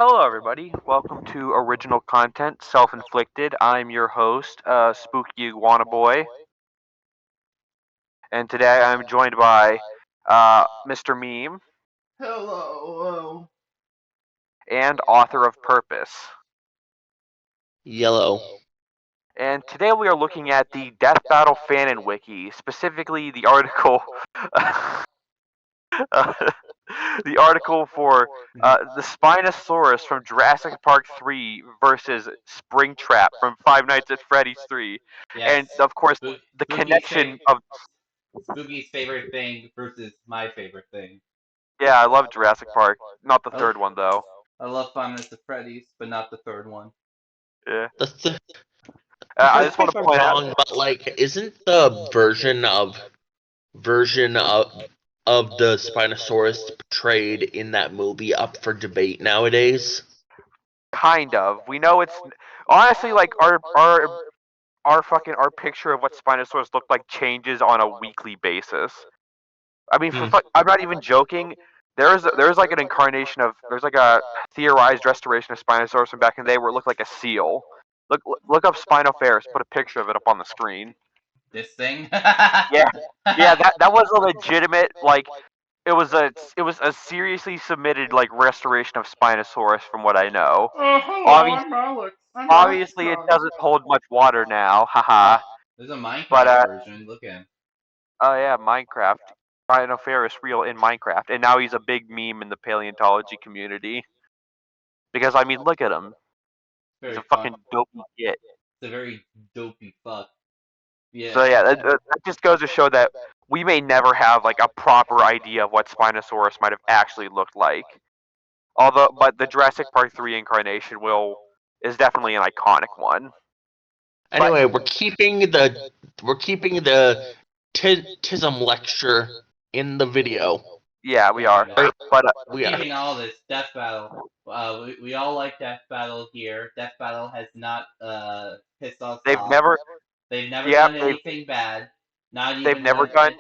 Hello, everybody. Welcome to Original Content, Self-Inflicted. I'm your host, Spooky Iguana Boy, and today I'm joined by Mr. Meme Hello. and author of Purpose. Yellow. And today we are looking at the Death Battle Fanon Wiki, specifically the article, uh, the article for the Spinosaurus from Jurassic Park 3 versus Springtrap from Five Nights at Freddy's 3, and Yes. of course the Spooky's connection of Spooky's favorite thing versus my favorite thing. yeah, I love Jurassic Park, not the I third love, one though. I love Five Nights at Freddy's, but not the third one. Yeah, The I correct just me want if to I'm point out. wrong, but isn't the version of the Spinosaurus portrayed in that movie up for debate nowadays? Kind of. We know it's honestly like our picture of what Spinosaurus looked like changes on a weekly basis. I mean, Hmm. I'm not even joking. There's like an incarnation of there's like a theorized restoration of Spinosaurus from back in the day where it looked like a seal. Look up Spinosaurus. Put a picture of it up on the screen. This thing? Yeah, yeah. That was a legitimate like. It was a seriously submitted like restoration of Spinosaurus from what I know. Hello, Obviously, I'm Alex. I'm Alex obviously it Dog. doesn't hold much water now, haha. There's a But Minecraft version. Look at him. oh yeah, Minecraft. Spinosaurus real in Minecraft, and now he's a big meme in the paleontology community. Because I mean, look at him. He's Very a fun. fucking dopey git. It's a very dopey fuck. Yeah. So yeah, that just goes to show that we may never have like a proper idea of what Spinosaurus might have actually looked like. But the Jurassic Park 3 incarnation is definitely an iconic one. Anyway, we're keeping the Tism lecture in the video. Yeah, we are. Yeah. But We are. Keeping all this Death Battle. We all like Death Battle here. Death Battle has not pissed us they've off. never, They've never yeah, done anything bad. Not they've even never when done.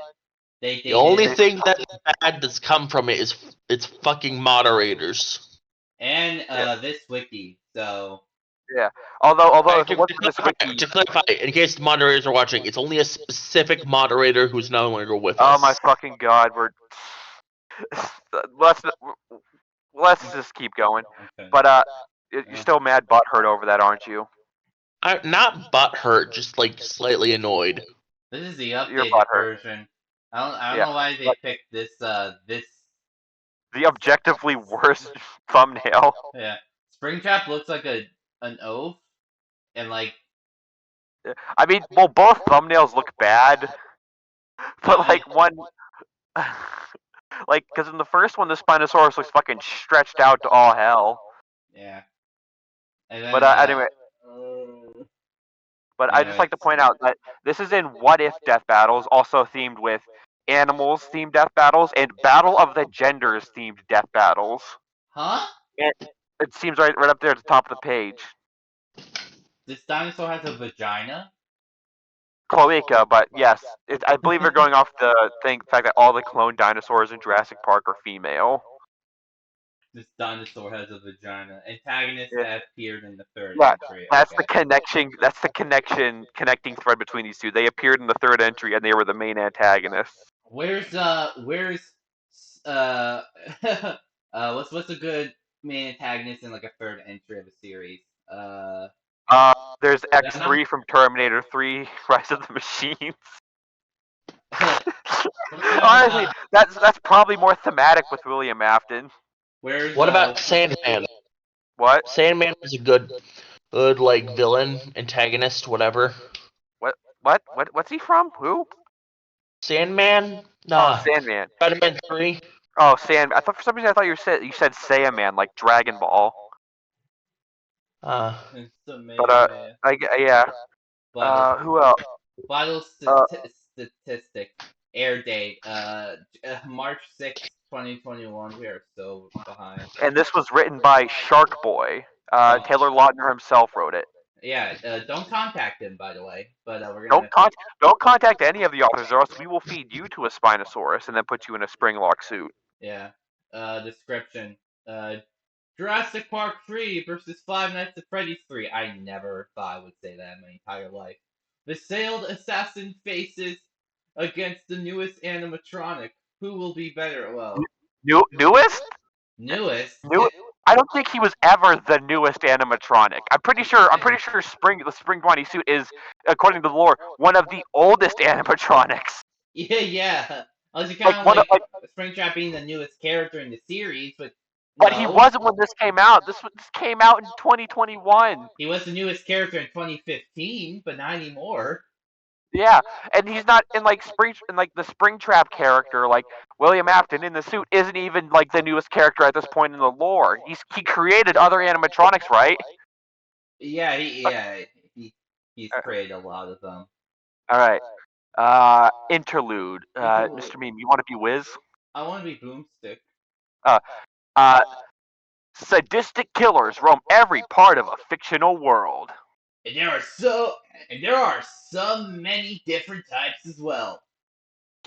they The only did. thing that's bad that's come from it is its fucking moderators. And Yeah, this wiki. So yeah. Although if it To wasn't for this wiki, clarify, in case the moderators are watching, it's only a specific moderator who's no longer with oh us. my fucking god, let's let's just keep going. okay. But you're still mad butthurt over that, aren't you? I'm not butthurt, just slightly annoyed. This is the You're updated butthurt. version. I don't Yeah. know why they picked this this The objectively worst thumbnail. yeah. Springtrap looks like an oaf and like I mean, well, both thumbnails look bad, but like one, like, because in the first one, the Spinosaurus looks fucking stretched out to all hell. yeah. And then But anyway, but I just anyways. like to point out that this is in What If Death Battles, also themed with animals themed death battles and Battle of the Genders themed death battles. Huh? And it seems right up there at the top of the page. This dinosaur has a vagina? Cloaca, but yes, I believe they're going off the fact that all the clone dinosaurs in Jurassic Park are female. This dinosaur has a vagina. Antagonist Yeah. that appeared in the third Yeah, entry. that's Okay. the connection. That's the connecting thread between these two. They appeared in the third entry, and they were the main antagonists. Where's uh what's a good main antagonist in like a third entry of a series? There's Venom? X3 from Terminator 3: Rise of the Machines. Honestly, that's probably more thematic with William Afton. Where's What about Sandman? What? Sandman is a good like villain, antagonist, whatever. What's he from? Who? Sandman? Oh, Nah. Sandman. Spider-Man 3? Oh, Sand. I thought for some reason you said Saiyaman like Dragon Ball. It's the But yeah. Vital, Who else? vital Uh, statistics. Air date. March 6th, 2021. We are so behind. and this was written by Shark Boy. Don't- Taylor Lautner himself wrote it. Yeah, don't contact him, by the way. But we're gonna. Don't contact any of the authors, or else we will feed you to a Spinosaurus and then put you in a Springlock suit. Yeah. Description. Jurassic Park 3 versus Five Nights at Freddy's 3. I never thought I would say that in my entire life. The sailed assassin faces against the newest animatronic. Who will be better? Well, Newest? newest? New? I don't think he was ever the newest animatronic. I'm pretty sure the Spring 20 suit is, according to the lore, one of the oldest animatronics. Yeah. I was kind Like of one of like Springtrap being the newest character in the series, but But he no. wasn't when this came out. This came out in 2021. He was the newest character in 2015, but not anymore. Yeah, and he's not in like the Springtrap character, like William Afton in the suit isn't even like the newest character at this point in the lore. He created other animatronics, right? Yeah, he's created a lot of them. All right. Interlude. Interlude. Mr. Meme, you want to be Wiz? I want to be Boomstick. Uh, sadistic killers roam every part of a fictional world. And there are so many different types as well.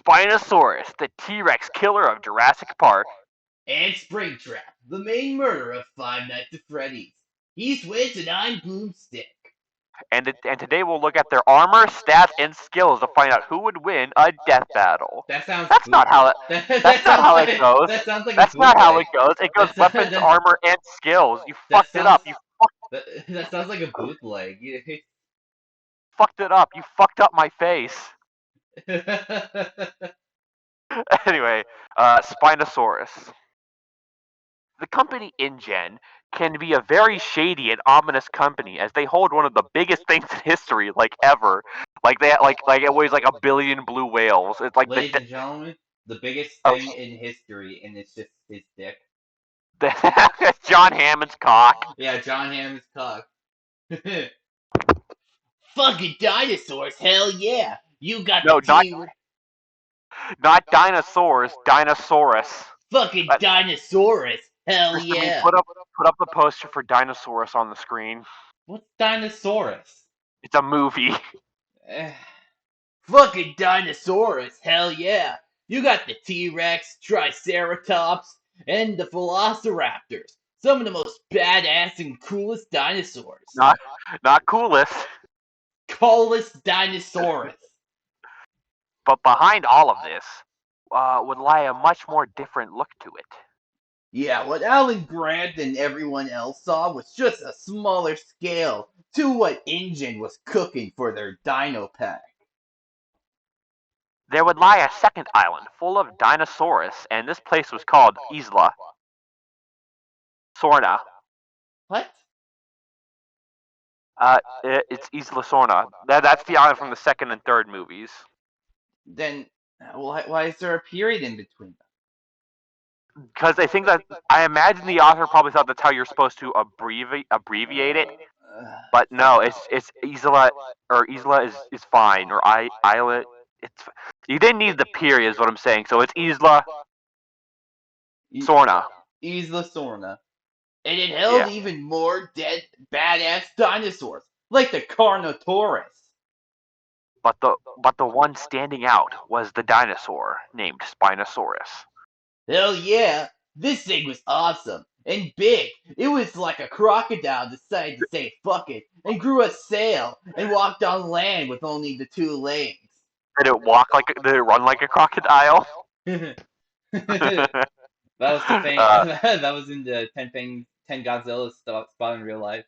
Spinosaurus, the T-Rex killer of Jurassic Park. And Springtrap, the main murderer of Five Nights at Freddy's. He's Wiz and I'm Boomstick. And today we'll look at their armor, stats, and skills to find out who would win a death battle. That sounds. That's not how it. That's not how it goes. That sounds like. That's not how it goes. It goes weapons, that's- armor, and skills. You fucked it up. You That sounds like a bootleg. fucked it up. You fucked up my face. Anyway, Spinosaurus. The company InGen can be a very shady and ominous company, as they hold one of the biggest things in history, like ever. Like they like it weighs like 1 billion blue whales. It's like Ladies and gentlemen, the biggest Oh. thing in history, and it's just his dick. John Hammond's cock. Yeah, John Hammond's cock. Fucking dinosaurs, hell yeah! You got No, the not dinosaurs, Dinosaurus. fucking But- Dinosaurus, hell Mr. Meme, yeah! put up the poster for Dinosaurus on the screen. What's Dinosaurus? It's a movie. Fucking Dinosaurus, hell yeah! You got the T-Rex, Triceratops, and the Velociraptors. Some of the most badass and coolest dinosaurs. Not coolest. Coolest Dinosaurus. But behind all of this would lie a much more different look to it. Yeah, what Alan Grant and everyone else saw was just a smaller scale to what InGen was cooking for their Dino Pack. There would lie a second island full of Dinosaurus, and this place was called Isla Sorna. What? It's Isla Sorna. That's the island from the second and third movies. Then why is there a period in between them? Because I imagine the author probably thought that's how you're supposed to abbreviate it. But no, it's Isla, or Isla is fine, or Isla. You didn't need the period, is what I'm saying. So it's Isla Sorna. Isla Sorna. And it held even more badass dinosaurs, like the Carnotaurus. But the one standing out was the dinosaur named Spinosaurus. Hell yeah! This thing was awesome and big. It was like a crocodile decided to say fuck it and grew a sail and walked on land with only the 2 legs. Did it run like a crocodile? That was the thing. That was in the 10 Godzilla spot in real life.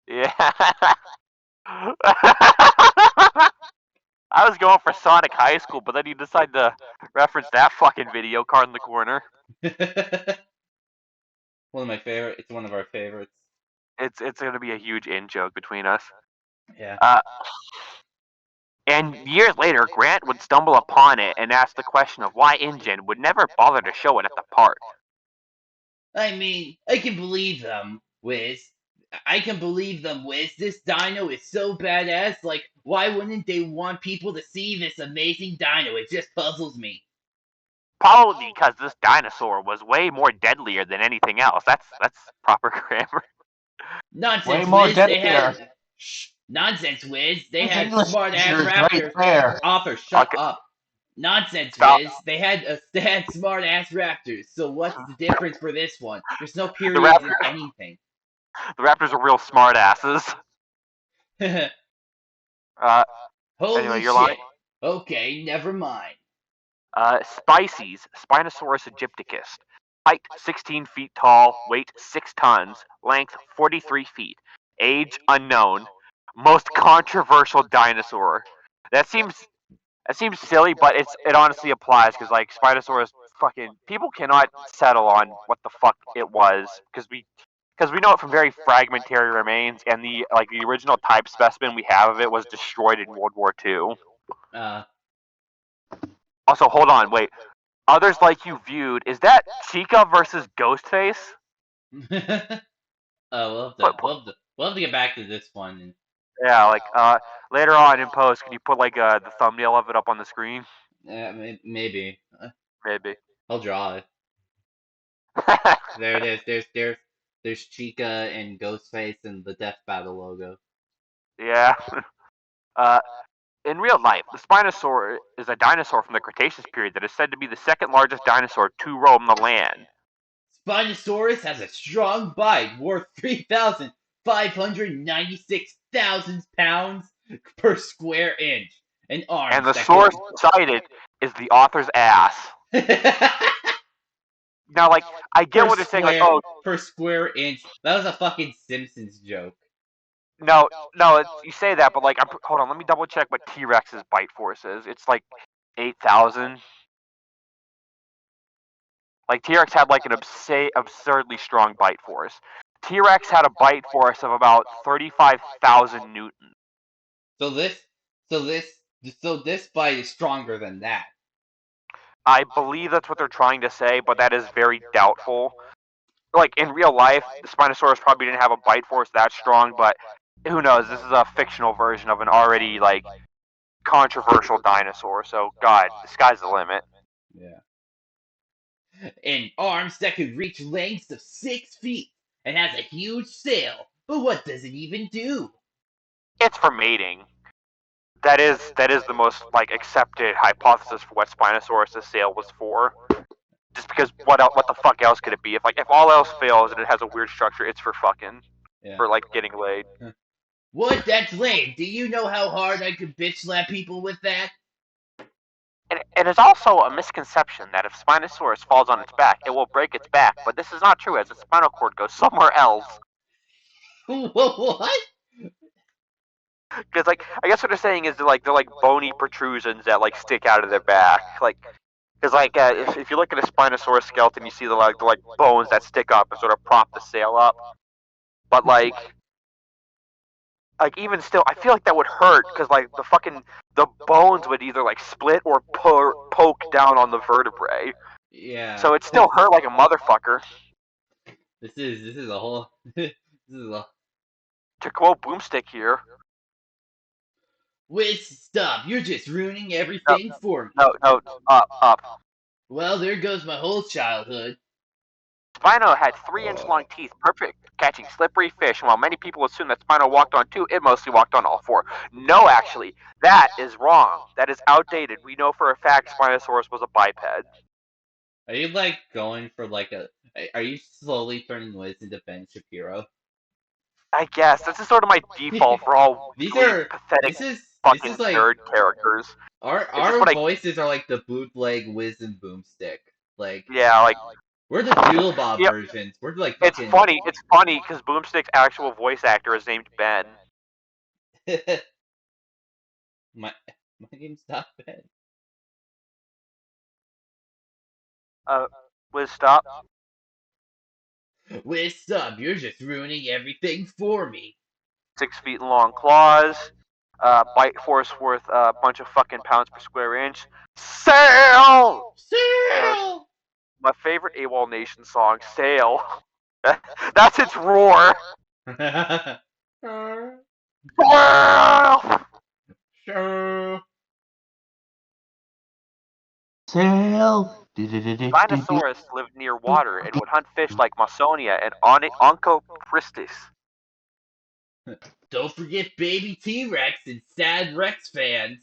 Yeah. I was going for Sonic High School, but then you decided to reference that fucking video card in the corner. One of my favorite. It's one of our favorites. It's gonna be a huge in-joke between us. Yeah. And years later, Grant would stumble upon it and ask the question of why InGen would never bother to show it at the park. I mean, I can believe them, Wiz. I can believe them, Wiz. This dino is so badass. Like, why wouldn't they want people to see this amazing dino? It just puzzles me. Probably because this dinosaur was way more deadlier than anything else. That's proper grammar. Nonsense, Way more Wiz. They deadlier. had... Shh. Nonsense, Wiz. They This had English smart-ass teacher is raptors. right there. Arthur, shut Okay. up. Nonsense, Stop. Wiz. They had smart ass raptors. So what's the difference for this one? There's no The periods in Raptors, anything. the Raptors are real smart asses. Uh, Holy anyway, your line. shit. Okay, never mind. Spices, Spinosaurus aegypticus. Height 16 feet tall, weight 6 tons, length 43 feet. Age unknown. Most controversial dinosaur. That seems silly, but it honestly applies because like Spinosaurus, fucking people cannot settle on what the fuck it was because we know it from very fragmentary remains, and the original type specimen we have of it was destroyed in World War II. Also, hold on, wait. Others like you viewed, is that Chica versus Ghostface? We'll have to get back to this one. Yeah, like later on in post, can you put like the thumbnail of it up on the screen? Maybe. Maybe. I'll draw it. There it is. There's Chica and Ghostface and the Death Battle logo. Yeah. In real life, the Spinosaur is a dinosaur from the Cretaceous period that is said to be the second largest dinosaur to roam the land. Spinosaurus has a strong bite worth 3,596,000 pounds per square inch, and arms And the that source cited is the author's ass. Now, like, I get what they're saying, like, oh, per square inch. That was a fucking Simpsons joke. no, you say that, but like, hold on, let me double check what T-Rex's bite force is. It's like 8,000. Like, T-Rex had like an absurdly strong bite force. T-Rex had a bite force of about 35,000 newtons. So this bite is stronger than that. I believe that's what they're trying to say, but that is very doubtful. Like, in real life, the Spinosaurus probably didn't have a bite force that strong, but who knows? This is a fictional version of an already, like, controversial dinosaur, so, God, the sky's the limit. Yeah. And arms that could reach lengths of 6 feet, and has a huge sail. But what does it even do? It's for mating. That is the most, like, accepted hypothesis for what Spinosaurus' sail was for. Just because what the fuck else could it be? If all else fails and it has a weird structure, it's for fucking. Yeah. For, like, getting laid. What? That's lame. Do you know how hard I could bitch slap people with that? And it is also a misconception that if Spinosaurus falls on its back, it will break its back, but this is not true as its spinal cord goes somewhere else. What? Because, like, I guess what they're saying is they're like bony protrusions that, like, stick out of their back. Like, because, like, if you look at a Spinosaurus skeleton, you see the bones that stick up and sort of prop the sail up. But, like even still, I feel like that would hurt because like the bones would either like split or poke down on the vertebrae. Yeah. So it still hurt like a motherfucker. This is a whole. This is a. To quote Boomstick here. Wait, stop! You're just ruining everything for me. No, up. Well, there goes my whole childhood. Spino had 3-inch long teeth, perfect catching slippery fish, and while many people assume that Spino walked on 2, it mostly walked on all 4. No, actually, that is wrong. That is outdated. We know for a fact Spinosaurus was a biped. Are you like going for like a? Are you slowly turning Wiz into Ben Shapiro? I guess this is sort of my default for all pathetic fucking like, nerd characters. Our voices are like the bootleg Wiz and Boomstick. Like, yeah, like we're the Doodle Bob versions. We're like fucking... It's funny because Boomstick's actual voice actor is named Ben. my name's not Ben. Wiz, stop. Wiz, stop! You're just ruining everything for me. 6 feet long claws. Bite force worth a bunch of fucking pounds per square inch. Sail! Sail! My favorite AWOL Nation song, Sail. That's its roar. Sail! Sail. Spinosaurus lived near water and would hunt fish like Mausonia and Onchopristis. Don't forget baby T-Rex and sad Rex fans.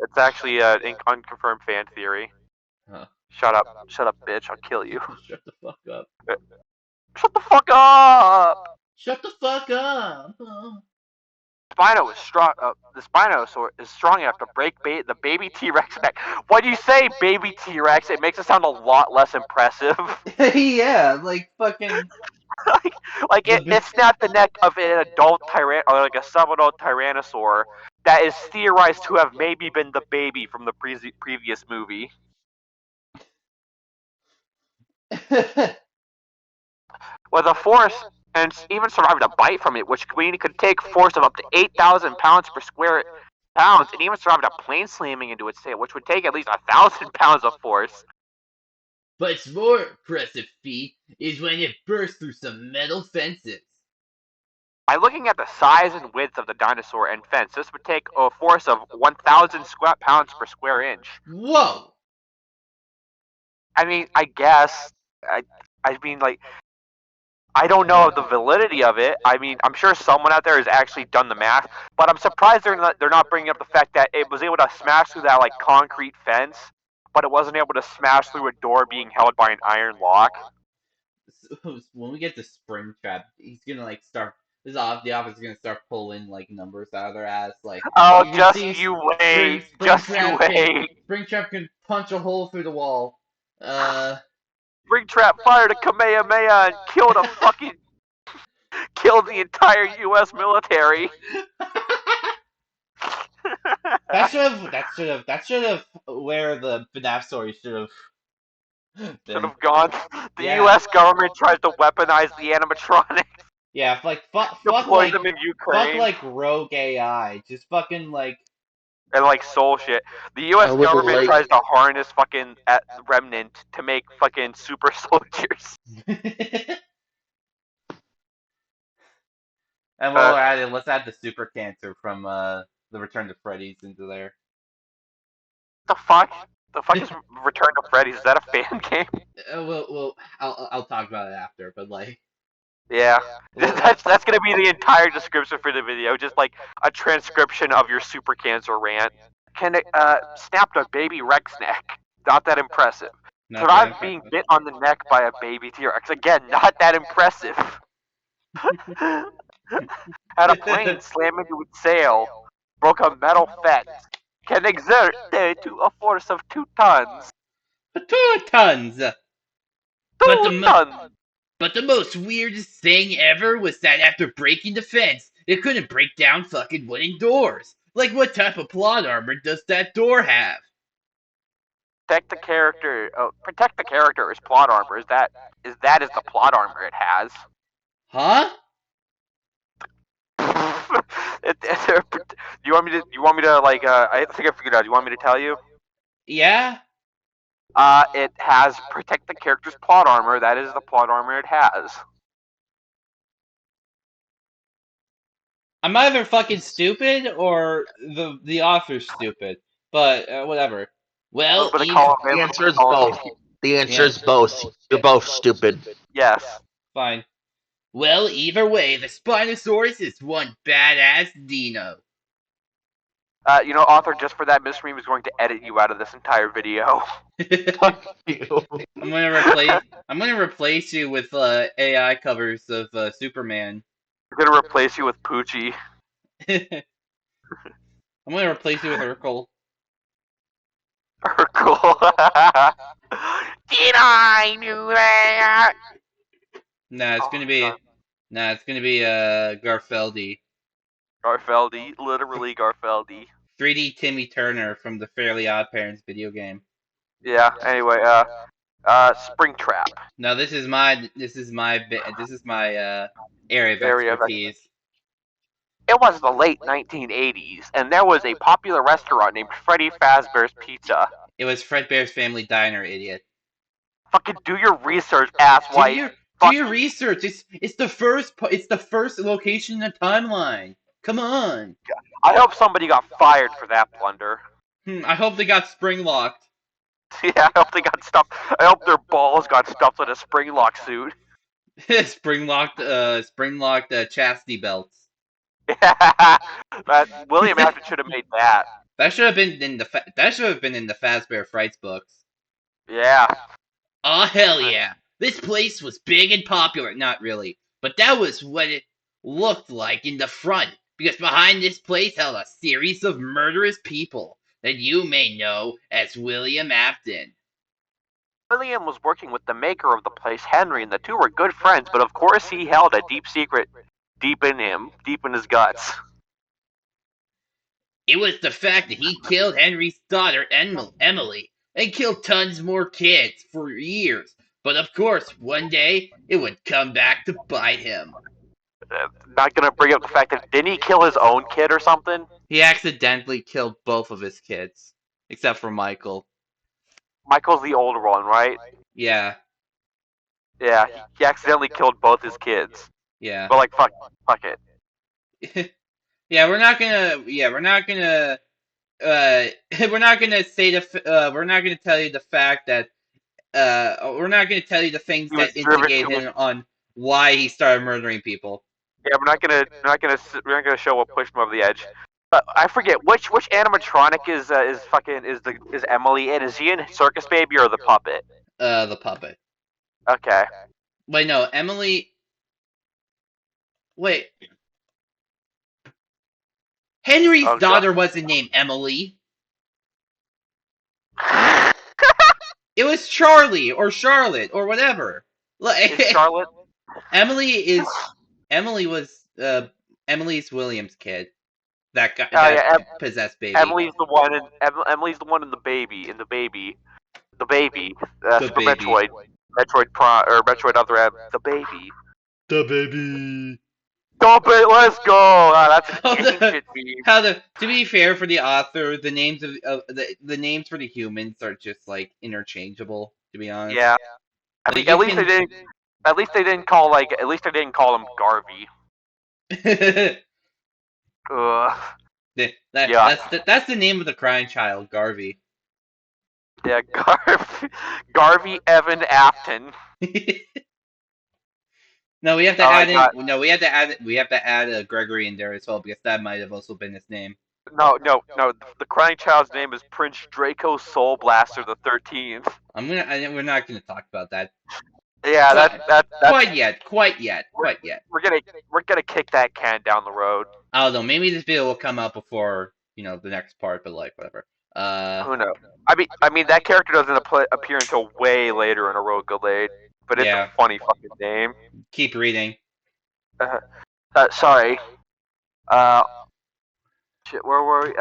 It's actually an unconfirmed fan theory. Huh. Shut up, bitch! I'll kill you. Shut the fuck up. Shut the fuck up! Shut the fuck up. Spino is strong. The Spinosaurus is strong enough to break the baby T-Rex neck. When you say baby T-Rex, it makes it sound a lot less impressive. Yeah, like fucking. It snapped the neck of an adult or like a sub-adult tyrannosaur that is theorized to have maybe been the baby from the previous movie. With a force and even survived a bite from it, which could take force of up to 8,000 pounds per square pounds, and even survived a plane slamming into its tail, which would take at least 1,000 pounds of force. But its more impressive feat is when it bursts through some metal fences. By looking at the size and width of the dinosaur and fence, this would take a force of 1,000 pounds per square inch. Whoa! I mean, I guess. I mean, like, I don't know the validity of it. I mean, I'm sure someone out there has actually done the math, but I'm surprised they're not bringing up the fact that it was able to smash through that like concrete fence, but it wasn't able to smash through a door being held by an iron lock. So, when we get to Springtrap, he's gonna like start. The office is gonna start pulling like numbers out of their ass. Like, Oh, you just see, you wait. Just you wait. Springtrap can punch a hole through the wall. Springtrap fired a Kamehameha and killed the entire U.S. military. That should have where the FNAF story should have gone. The Yeah. U.S. government tries to weaponize the animatronics. Yeah, fuck Deploy them in Ukraine. fuck like rogue AI. Just fucking like. And like soul shit. The U.S. government tries to harness fucking Remnant to make fucking super soldiers. And while we're at it, let's add the super cancer from the Return to Freddy's into there. The fuck? The fuck is Return to Freddy's? Is that a fan game? Well, I'll talk about it after, but like. Yeah, that's gonna be the entire description for the video, just like a transcription of your super cancer rant. Can it snapped a baby Rex neck? Not that impressive. Survived being bit on the neck by a baby T-Rex. Again, not that impressive. Had a plane slam into its sail. Broke a metal fence. Can exert to a force of 2 tons. 2 tons. 2 tons. But the most weirdest thing ever was that after breaking the fence, it couldn't break down fucking wooden doors. Like, what type of plot armor does that door have? Protect the character. Protect the character is plot armor. Is the plot armor it has? Huh? You want me to like? I think I figured out. You want me to tell you? Yeah. It has protect the character's plot armor. That is the plot armor it has. I'm either fucking stupid or the author's stupid. But whatever. Well, the answer is both. The answer is both. You're both stupid. Yes. Fine. Well, either way, the Spinosaurus is one badass dino. Author, just for that, Miss Ream is going to edit you out of this entire video. Fuck you. I'm gonna replace you with AI covers of Superman. I'm gonna replace you with Poochie. I'm gonna replace you with Urkel. Urkel. Did I do that? Nah, it's gonna be Garfeldy. Garfeldy, literally Garfeldy. 3D Timmy Turner from the Fairly Odd Parents video game. Yeah. Anyway, Springtrap. Now this is my area of expertise. It was the late 1980s, and there was a popular restaurant named Freddy Fazbear's Pizza. It was Fredbear's Family Diner, idiot. Fucking do your research, asswipe. Do your research. It's the first location in the timeline. Come on. I hope somebody got fired for that blunder. I hope they got spring locked. Yeah, I hope they got stuffed. I hope their balls got stuffed in a spring lock suit. spring locked chastity belts. William Afton should have made that. That should have been in the Fazbear Frights books. Yeah. Oh hell yeah! This place was big and popular. Not really, but that was what it looked like in the front. Because behind this place held a series of murderous people that you may know as William Afton. William was working with the maker of the place, Henry, and the two were good friends, but of course he held a deep secret deep in him, deep in his guts. It was the fact that he killed Henry's daughter, Emily, and killed tons more kids for years. But of course, one day, it would come back to bite him. Not gonna bring up the fact that didn't he kill his own kid or something? He accidentally killed both of his kids, except for Michael. Michael's the older one, right? Yeah, Yeah, he accidentally killed both his kids. yeah. But like, fuck it. Yeah, we're not gonna. Yeah, we're not gonna. We're not gonna say we're not gonna tell you the fact that. We're not gonna tell you the things He was that driven instigate to him on why he started murdering people. Yeah, we're not gonna show what pushed him over the edge. But I forget which animatronic is Emily in? Is he in Circus Baby or the puppet? The puppet. Okay. Wait, no, Emily. Wait. Henry's Oh, daughter wasn't named Emily. It was Charlie or Charlotte or whatever. Is Charlotte? Emily was Emily's Williams' kid. That guy, Oh, yeah, possessed baby. Emily's the one in the baby the baby The Super baby. Metroid Prime or Metroid Other M, the baby. The baby. Stop it, let's go! Ah, that's Oh, an ancient meme. To be fair for the author, the names of the names for the humans are just like interchangeable. To be honest. Yeah. I Like, mean, you at least they didn't call him Garvey. Ugh. That's the name of the crying child, Garvey. Yeah, Garvey Evan Afton. No, we have to Oh, add my in. No, we have to add Gregory in there as well because that might have also been his name. No. The crying child's name is Prince Draco Soul Blaster the 13th. We're not gonna talk about that. Yeah, that's quite yet. We're gonna kick that can down the road. I don't know. Maybe this video will come out before the next part, but like whatever. Who knows? I mean that character doesn't appear until way later in a Road Glade, but it's a funny fucking name. Keep reading. Sorry. Shit, where were we?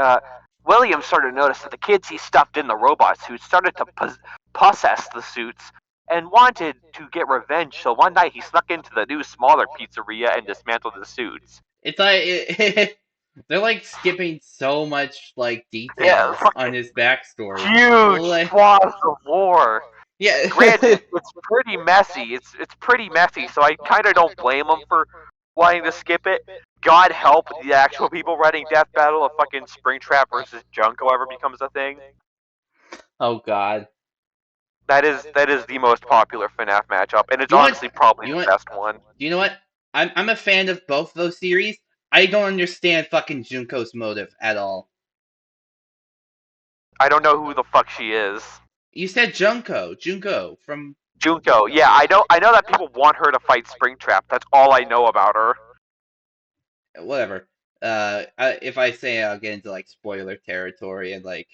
William started to notice that the kids he stuffed in the robot suits started to possess the suits and wanted to get revenge. So one night he snuck into the new smaller pizzeria and dismantled the suits. It's like they're like skipping so much like details on his backstory. Huge swaths of lore. Yeah. Granted, it's pretty messy. It's pretty messy, so I kind of don't blame him for wanting to skip it. God help the actual people writing Death Battle of fucking Springtrap versus Junko ever becomes a thing. Oh God. That is the most popular FNAF matchup, and it's honestly probably the best one. You know what? I'm a fan of both those series. I don't understand fucking Junko's motive at all. I don't know who the fuck she is. You said Junko from Junko. Yeah, I know that people want her to fight Springtrap. That's all I know about her. Whatever. If I say I'll get into like spoiler territory and like.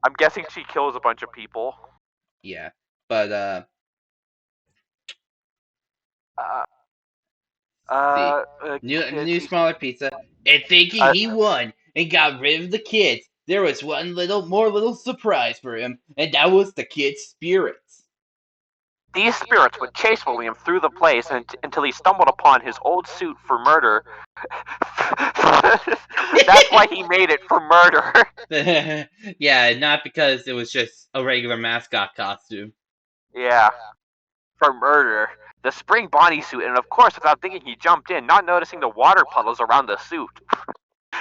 I'm guessing she kills a bunch of people. Yeah, but new smaller pizza. And thinking he won and got rid of the kids, there was one little surprise for him, and that was the kids' spirits. These spirits would chase William through the place until he stumbled upon his old suit for murder. That's why he made it, for murder. Yeah, not because it was just a regular mascot costume. Yeah, for murder. The spring Bonnie suit, and of course, without thinking, he jumped in, not noticing the water puddles around the suit.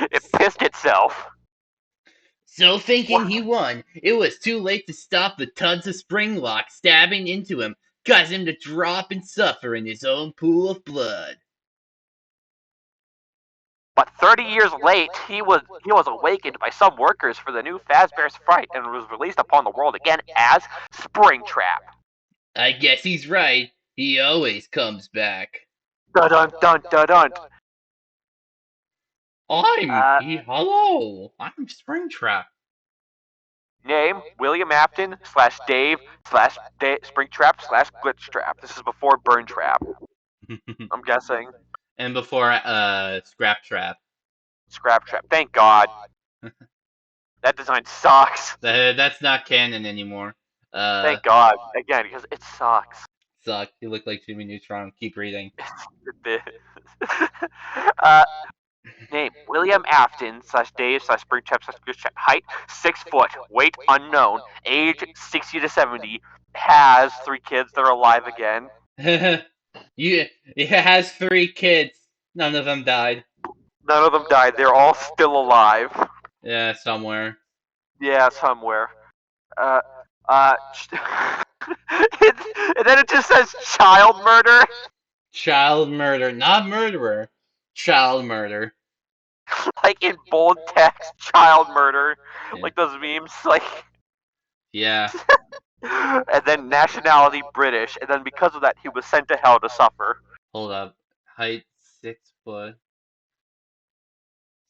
It pissed itself. So thinking he won, it was too late to stop the tons of spring lock stabbing into him, causing him to drop and suffer in his own pool of blood. But 30 years late, he was awakened by some workers for the new Fazbear's Fright and was released upon the world again as Springtrap. I guess he's right. He always comes back. Dun dun dun dun dun. Hello, I'm Springtrap. Name: William Afton / Dave / Springtrap / Glitchtrap. This is before Burntrap, I'm guessing. And before Scraptrap. Scraptrap. Thank God. That design sucks. That's not canon anymore. Thank God. Again, because it sucks. Suck. You look like Jimmy Neutron. Keep reading. Name: William Afton / Dave / Springtrap / Glitchtrap. Height: 6 foot. Weight unknown. Age 60 to 70. Has 3 kids that are alive again. It has 3 kids. None of them died. None of them died. They're all still alive. Yeah, somewhere. Yeah, somewhere. And then it just says child murder. Child murder. Not murderer. Child murder. Like in bold text, child murder. Yeah. Like those memes, like. Yeah. And then nationality British, and then because of that, he was sent to hell to suffer. Hold up. Height 6 foot.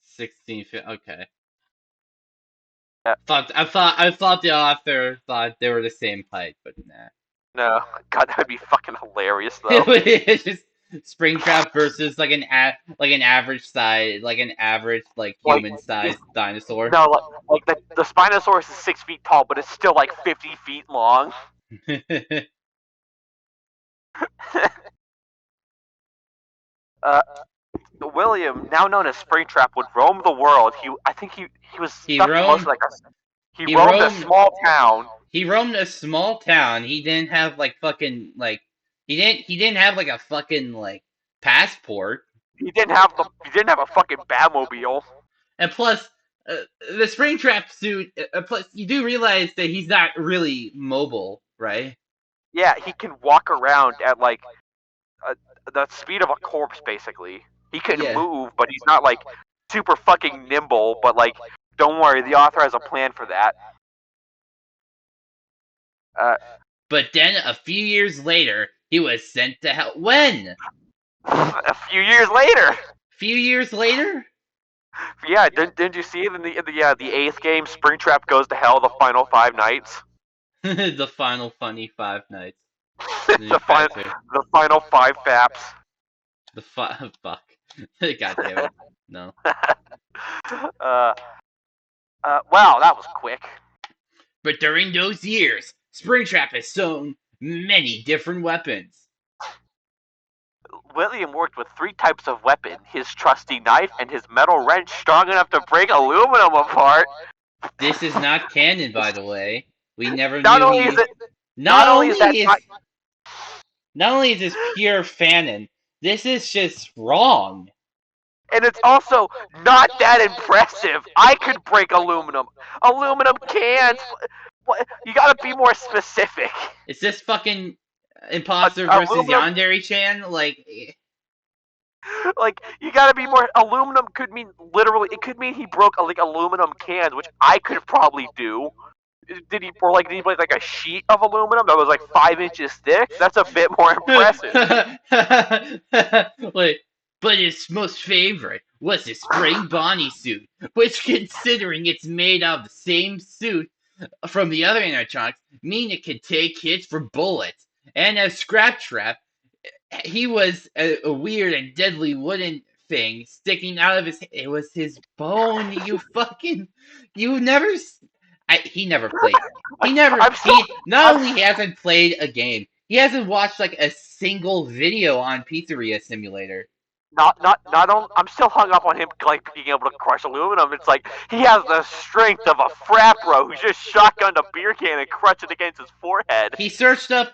16 feet. Okay. Yeah. I thought the author thought they were the same height, but nah. No, God, that would be fucking hilarious though. It's just Springtrap versus like an average size, like an average human sized dinosaur. No, like the Spinosaurus is 6 feet tall, but it's still like 50 feet long. William, now known as Springtrap, would roam the world. I think he was stuck most like he roamed a small town. He roamed a small town. He didn't have he didn't have like a fucking passport. He didn't have a fucking Batmobile. And plus, the Springtrap suit. Plus, you do realize that he's not really mobile, right? Yeah, he can walk around at like the speed of a corpse, basically. He can move, but he's not like super fucking nimble. But like, don't worry, the author has a plan for that. But then a few years later, he was sent to hell. When? A few years later. Few years later? Yeah, didn't you see it in the 8th game? Springtrap goes to hell the final 5 nights. The final funny 5 nights. the final 5 faps. Fuck. God damn it. No. Wow, that was quick. But during those years, Springtrap has shown many different weapons. William worked with 3 types of weapon: his trusty knife and his metal wrench strong enough to break aluminum apart. This is not canon, by the way. We never Not knew only he... is it Not only is this pure fanon, this is just wrong. And it's also not that impressive. I could break aluminum. Aluminum cans. What? You gotta be more specific. Is this fucking Imposter versus Yandere-chan? Like, you gotta be more. Aluminum could mean literally. It could mean he broke aluminum cans, which I could probably do. Did he break like a sheet of aluminum that was like 5 inches thick? That's a bit more impressive. Wait, but his most favorite was his spring Bonnie suit, which, considering it's made out of the same suit from the other animatronics, mean it could take hits for bullets. And as Scraptrap, he was a weird and deadly wooden thing sticking out of his. It was his bone. You never. He never played. Not only hasn't played a game, he hasn't watched like a single video on Pizzeria Simulator. Not only. I'm still hung up on him like being able to crush aluminum. It's like he has the strength of a frat bro who just shotgunned a beer can and crushed it against his forehead. He searched up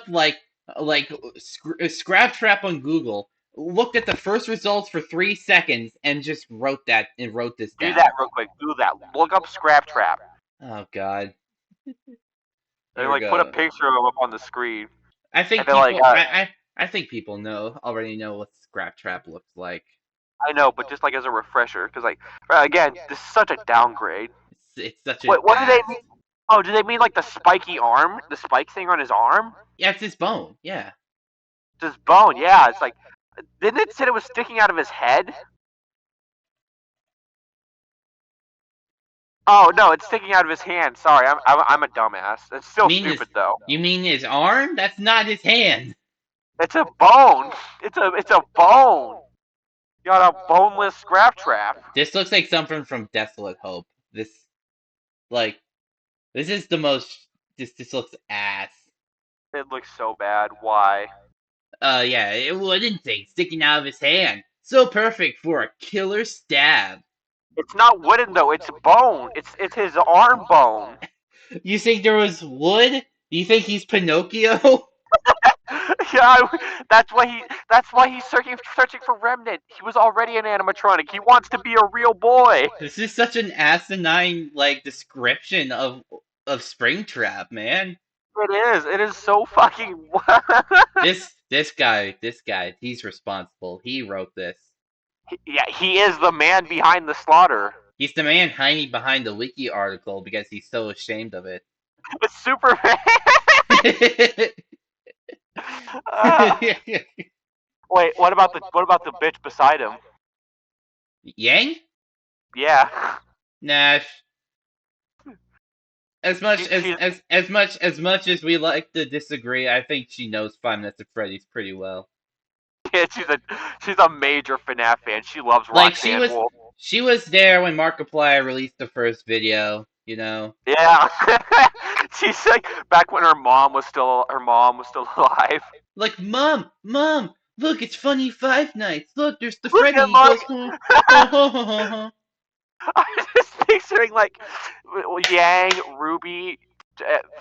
like Scraptrap on Google, looked at the first results for 3 seconds, and just wrote this down. Do that real quick. Do that. Look up Scraptrap. Oh God. And put a picture of him up on the screen. I think people. I think people already know what Scraptrap looks like. I know, but just like as a refresher, because like again, this is such a downgrade. It's such an Wait, what do they ass. mean? Oh, do they mean like the spiky arm, the spike thing on his arm? Yeah, it's his bone. Yeah. It's his bone. Yeah, it's like, didn't it say it was sticking out of his head? Oh no, it's sticking out of his hand. Sorry, I'm a dumbass. It's still stupid though. You mean his arm? That's not his hand. It's a bone. It's a bone. You got a boneless scrap trap. This looks like something from Desolate Hope. This is the most. This looks ass. It looks so bad. Why? Yeah, it wooden thing sticking out of his hand. So perfect for a killer stab. It's not wooden though. It's bone. It's his arm bone. You think there was wood? You think he's Pinocchio? Yeah, that's why he's searching for remnant. He was already an animatronic. He wants to be a real boy. This is such an asinine description of Springtrap, man. It is. It is so fucking. This guy, he's responsible. He wrote this. Yeah, he is the man behind the slaughter. He's the man hiding behind the wiki article because he's so ashamed of it. It's Superman. Wait, what about the bitch beside him? Yang? Yeah. Nah. As much as we like to disagree, I think she knows Five Nights at Freddy's pretty well. Yeah, she's a major FNAF fan. She loves Roxanne Wolf. She was there when Markiplier released the first video, you know. Yeah. She's like back when her mom was still alive. Like, Mom, look, it's funny Five Nights. Look, there's the Look Freddy. at He goes, I was just picturing like Yang, Ruby,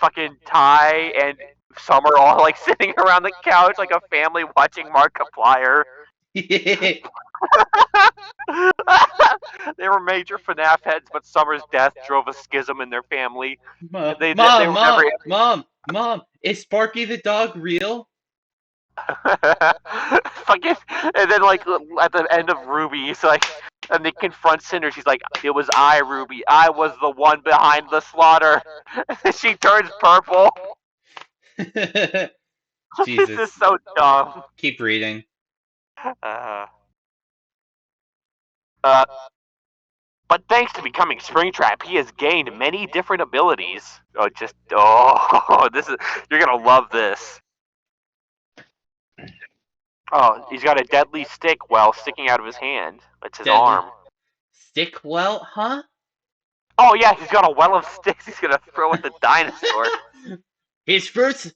fucking Ty, and Summer all like sitting around the couch like a family watching Markiplier. They were major FNAF heads, but Summer's death drove a schism in their family. Mom, is Sparky the dog real? Fucking, and then like at the end of Ruby, he's like, and they confront Cinder. She's like, "It was I, Ruby. I was the one behind the slaughter." She turns purple. Jesus. This is so dumb. Keep reading. But thanks to becoming Springtrap, he has gained many different abilities. You're gonna love this. Oh, he's got a deadly stick sticking out of his hand. That's his arm. Stick huh? Oh yeah, he's got a well of sticks he's gonna throw at the dinosaur. His first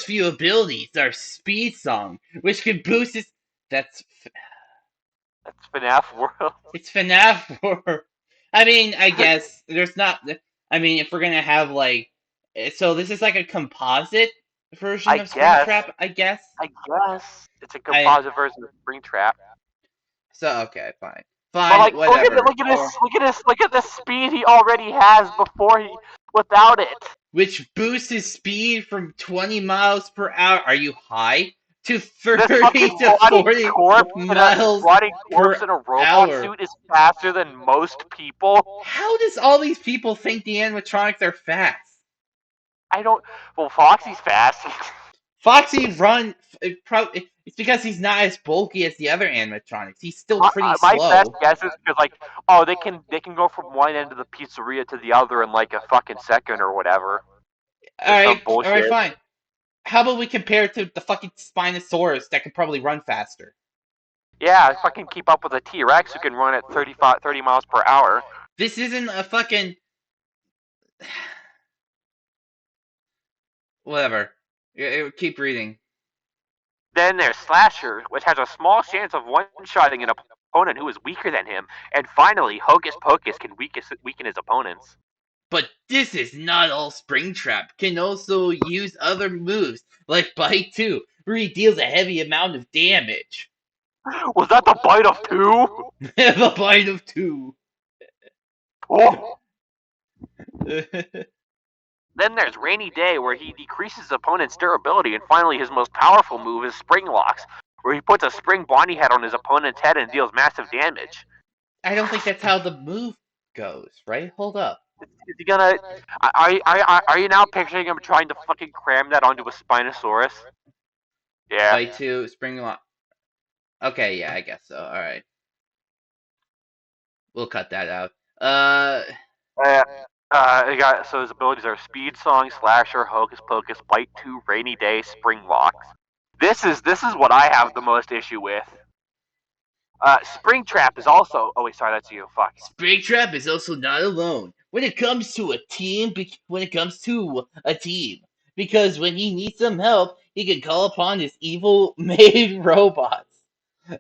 few abilities are Speed Song, which can boost his. That's FNAF World. It's FNAF World. I mean, I guess there's not. I mean, if we're gonna have so this is like a composite version of Springtrap, I guess. It's a composite version of Springtrap. So okay, fine, but whatever. Look at the speed he already has without it. Which boosts his speed from 20 miles per hour. Are you high? To 30 to 40 miles corpse in a robot suit is faster than most people. How does all these people think the animatronics are fast? I don't. Well, Foxy's fast. Foxy runs. It's because he's not as bulky as the other animatronics. He's still pretty slow. My best guess is because they can go from one end of the pizzeria to the other in like a fucking second or whatever. All right, fine. How about we compare it to the fucking Spinosaurus that can probably run faster? Yeah, fucking keep up with a T-Rex who can run at 30 miles per hour. This isn't a fucking... Whatever. Keep reading. Then there's Slasher, which has a small chance of one-shotting an opponent who is weaker than him. And finally, Hocus Pocus can weaken his opponents. But this is not all Springtrap. Can also use other moves, like Bite 2, where he deals a heavy amount of damage. Was that the Bite of 2? The Bite of 2. Oh. Then there's Rainy Day, where he decreases opponent's durability, and finally his most powerful move is Spring Locks, where he puts a spring Bonnie head on his opponent's head and deals massive damage. I don't think that's how the move goes, right? Hold up. Is he gonna? Are you now picturing him trying to fucking cram that onto a Spinosaurus? Yeah. Fight 2, spring lock. Okay, yeah, I guess so. Alright. We'll cut that out. So his abilities are Speed Song, Slasher, Hocus Pocus, Bite 2, Rainy Day, Spring Locks. This is what I have the most issue with. Springtrap is also. Oh wait, sorry, that's you. Fuck. Springtrap is also not alone when it comes to a team. Because when he needs some help, he can call upon his evil-made robots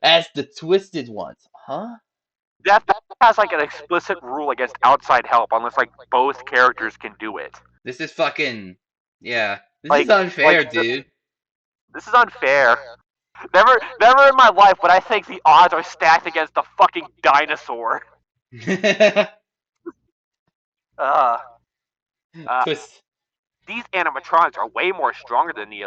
as the Twisted Ones. Huh? Death has like an explicit rule against outside help unless like both characters can do it. This is fucking. Yeah. This Like- is unfair, like- dude. This is unfair. Never in my life would I think the odds are stacked against a fucking dinosaur. Twist. These animatronics are way more stronger than the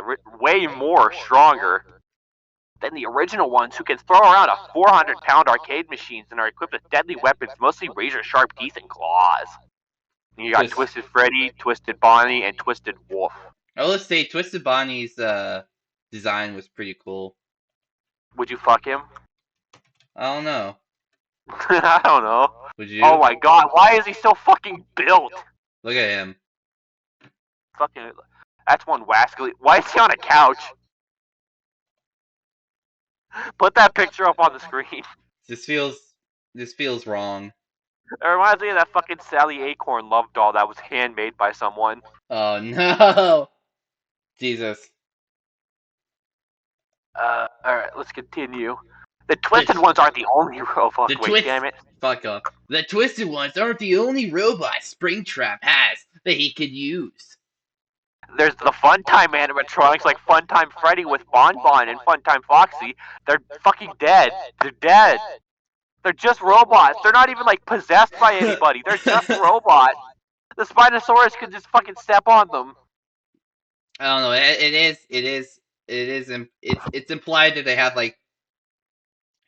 original ones, who can throw around a 400-pound arcade machines and are equipped with deadly weapons, mostly razor-sharp teeth and claws. And you got Twisted Freddy, Twisted Bonnie, and Twisted Wolf. Oh, let's say Twisted Bonnie's design was pretty cool. Would you fuck him? I don't know. I don't know. Would you? Oh my god, why is he so fucking built? Look at him. Fucking, that's one wascally. Why is he on a couch? Put that picture up on the screen. This feels wrong. It reminds me of that fucking Sally Acorn love doll that was handmade by someone. Oh no! Jesus. Alright, let's continue. The Twisted ones aren't the only robots. Wait, damn it. Fuck off. The Twisted Ones aren't the only robots Springtrap has that he could use. There's the Funtime animatronics like Funtime Freddy with Bon Bon and Funtime Foxy. They're fucking dead. They're dead. They're just robots. They're not even like possessed by anybody. They're just robots. The Spinosaurus could just fucking step on them. I don't know. It's implied that they have like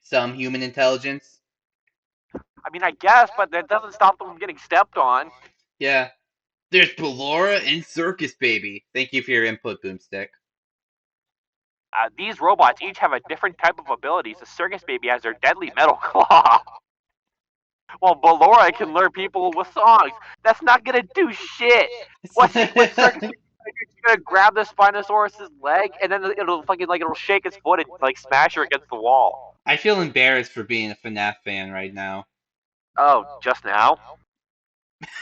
some human intelligence. I mean, I guess, but that doesn't stop them from getting stepped on. Yeah. There's Ballora and Circus Baby. Thank you for your input, Boomstick. These robots each have a different type of abilities. The Circus Baby has their deadly metal claw. Well, Ballora can lure people with songs. That's not gonna do shit. What's Circus Baby gonna grab the Spinosaurus' leg and then it'll shake its foot and like smash her against the wall. I feel embarrassed for being a FNAF fan right now. Oh, just now?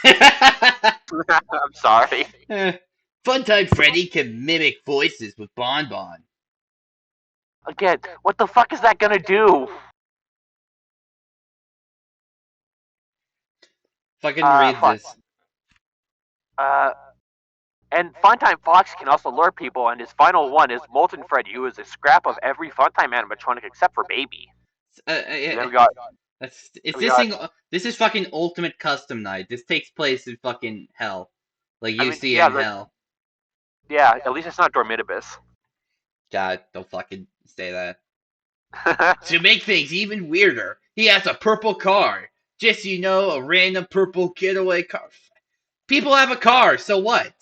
I'm sorry. Funtime Freddy can mimic voices with Bon Bon. Again, what the fuck is that gonna do? Fucking read this. And Funtime Fox can also lure people, and his final one is Molten Freddy, who is a scrap of every Funtime animatronic except for Baby. Then we got... This is fucking Ultimate Custom Night. This takes place in fucking hell. Like you see in hell. Yeah, at least it's not Dormitibus. God, don't fucking say that. To make things even weirder, he has a purple car. Just, a random purple getaway car. People have a car, so what?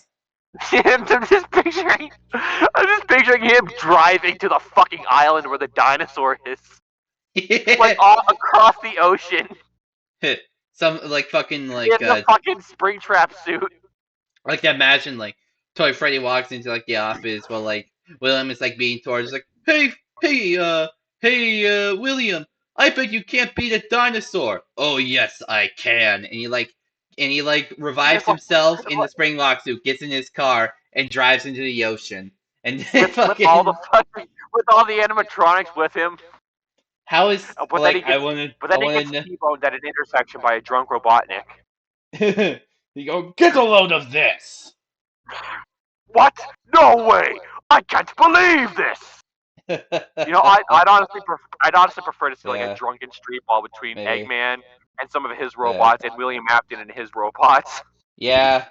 I'm just picturing him driving to the fucking island where the dinosaur is. Like all across the ocean. Some fucking in the fucking Springtrap suit. Like imagine Toy Freddy walks into the office while William is being towards hey William, I bet you can't beat a dinosaur. Oh yes I can. And he revives himself in the spring lock suit, gets in his car and drives into the ocean. And with all the animatronics with him. How is then he gets T-boned at an intersection by a drunk Robotnik. You go, get a load of this. What? No way! I can't believe this. I'd honestly prefer to see a drunken street ball between Eggman and some of his robots and William Afton and his robots. Yeah.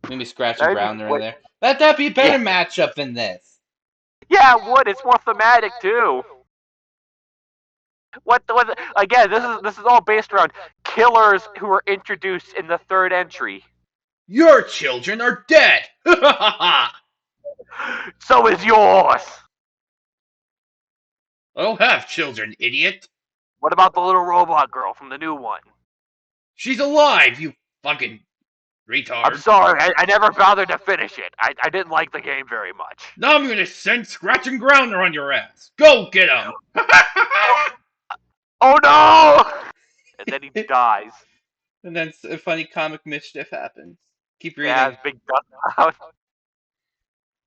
Maybe scratch and brown right there. That'd be a better matchup than this. Yeah, it would. It's more thematic too. Again, this is all based around killers who are introduced in the third entry. Your children are dead! So is yours! I don't have children, idiot! What about the little robot girl from the new one? She's alive, you fucking retard. I'm sorry, I never bothered to finish it. I didn't like the game very much. Now I'm gonna send Scratch and Grounder on your ass. Go get him! Oh no! And then he dies. And then a funny comic mischief happens. Keep reading. Yeah, it's big dust cloud.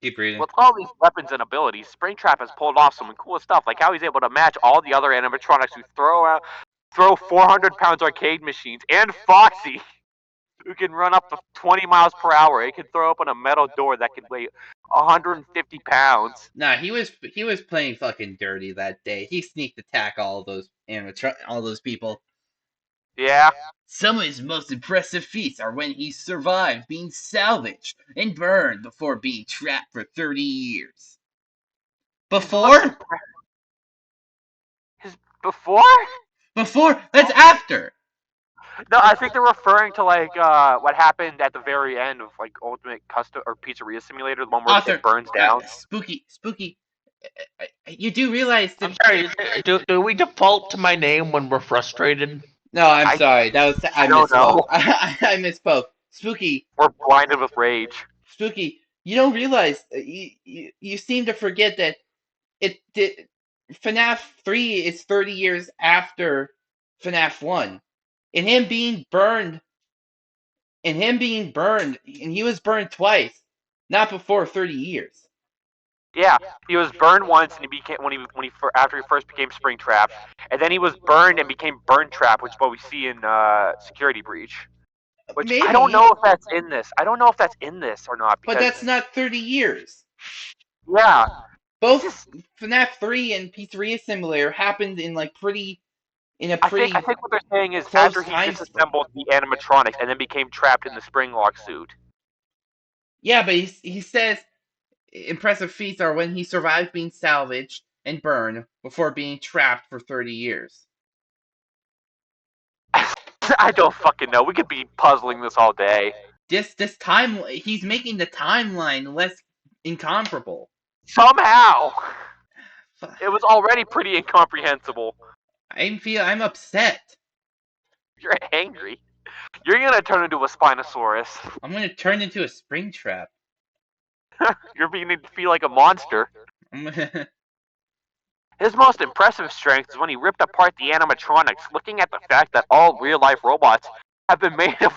Keep reading. With all these weapons and abilities, Springtrap has pulled off some cool stuff, like how he's able to match all the other animatronics who throw 400 pounds arcade machines, and Foxy, who can run up to 20 miles per hour. It can throw open a metal door that can weigh 150 pounds. Nah, he was playing fucking dirty that day. He sneak attack all those people. Yeah. Some of his most impressive feats are when he survived being salvaged and burned before being trapped for 30 years. Before? Before? Before? That's after! No, I think they're referring to like what happened at the very end of like Ultimate Custom or Pizzeria Simulator, the one where it burns down. Spooky. You do realize that. I'm sorry, do we default to my name when we're frustrated? No, I'm sorry. I misspoke. I misspoke. Spooky. We're blinded with rage. Spooky. You don't realize you seem to forget that FNAF 3 is 30 years after FNAF 1. And him being burned, and he was burned twice, not before 30 years. Yeah, he was burned once, and he became after he first became Springtrap, and then he was burned and became Burntrap, which is what we see in Security Breach. Which Maybe. I don't know if that's in this. I don't know if that's in this or not. But that's not 30 years. Yeah. Both FNAF 3 and Pizzeria Simulator happened in I think what they're saying is after he disassembled the animatronics and then became trapped in the Springlock suit. Yeah, but he says impressive feats are when he survived being salvaged and burned before being trapped for 30 years. I don't fucking know. We could be puzzling this all day. This he's making the timeline less incomparable. Somehow. It was already pretty incomprehensible. I'm upset. You're angry. You're gonna turn into a Spinosaurus. I'm gonna turn into a Springtrap. You're beginning to feel like a monster. His most impressive strength is when he ripped apart the animatronics. Looking at the fact that all real-life robots have been made of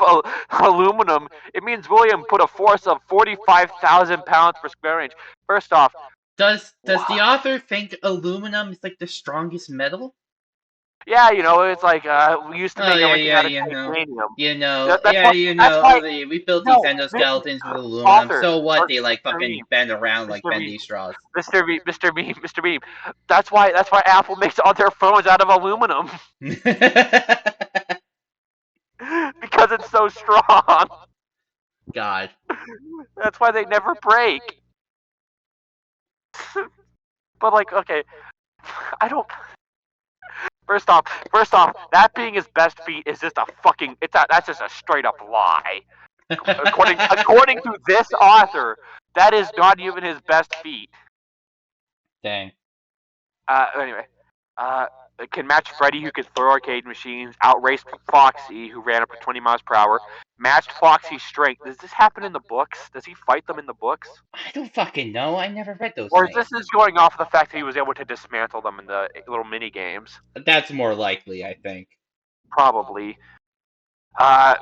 aluminum, it means William put a force of 45,000 pounds per square inch. First off, does the author think aluminum is like the strongest metal? Yeah, it's like we used to make everything out of titanium. We built these endoskeletons with aluminum. Author, so what? They fucking bend around like bendy straws. Mr. Beam. That's why Apple makes all their phones out of aluminum. Because it's so strong. God. That's why they never break. But okay, I don't. First off, that being his best feat is just that's just a straight up lie. According to this author, that is not even his best feat. Dang. Anyway, it can match Freddy, who could throw arcade machines, outrace Foxy, who ran up to 20 miles per hour, matched Foxy's strength. Does this happen in the books? Does he fight them in the books? I don't fucking know. I never read those Or things. is this going off of the fact that he was able to dismantle them in the little mini games? That's more likely, I think. Probably.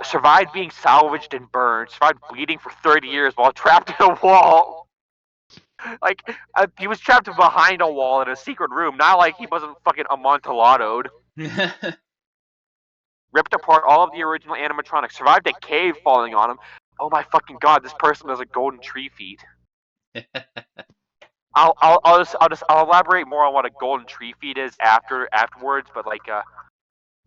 Survived being salvaged and burned. Survived bleeding for 30 years while trapped in a wall. He was trapped behind a wall in a secret room, not like he wasn't fucking amontillado. Ripped apart all of the original animatronics. Survived a cave falling on him. Oh my fucking god! This person has a golden tree feat. I'll elaborate more on what a golden tree feat is afterwards. But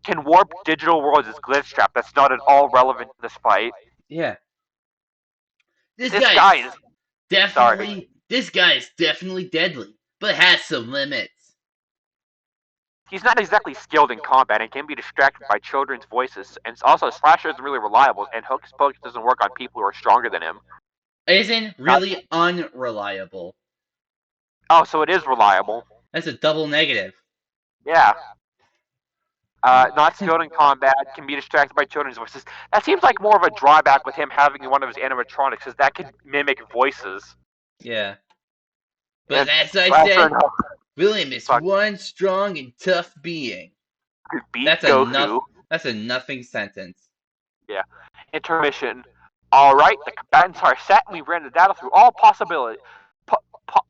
can warp digital worlds as glitchtrap. That's not at all relevant to this fight. Yeah. This guy is definitely This guy is definitely deadly, but has some limits. He's not exactly skilled in combat and can be distracted by children's voices. And also, Slasher isn't really reliable, and Hocus Pocus doesn't work on people who are stronger than him. Isn't really unreliable. Oh, so it is reliable. That's a double negative. Yeah. Not skilled in combat, can be distracted by children's voices. That seems like more of a drawback with him having one of his animatronics, because that could mimic voices. Yeah. But And as I Slasher said, and William is Fuck. one strong and tough being. could beat That's Goku. That's a nothing sentence. Yeah. Intermission. Alright, the combatants are set, and we ran the data through all possibilities.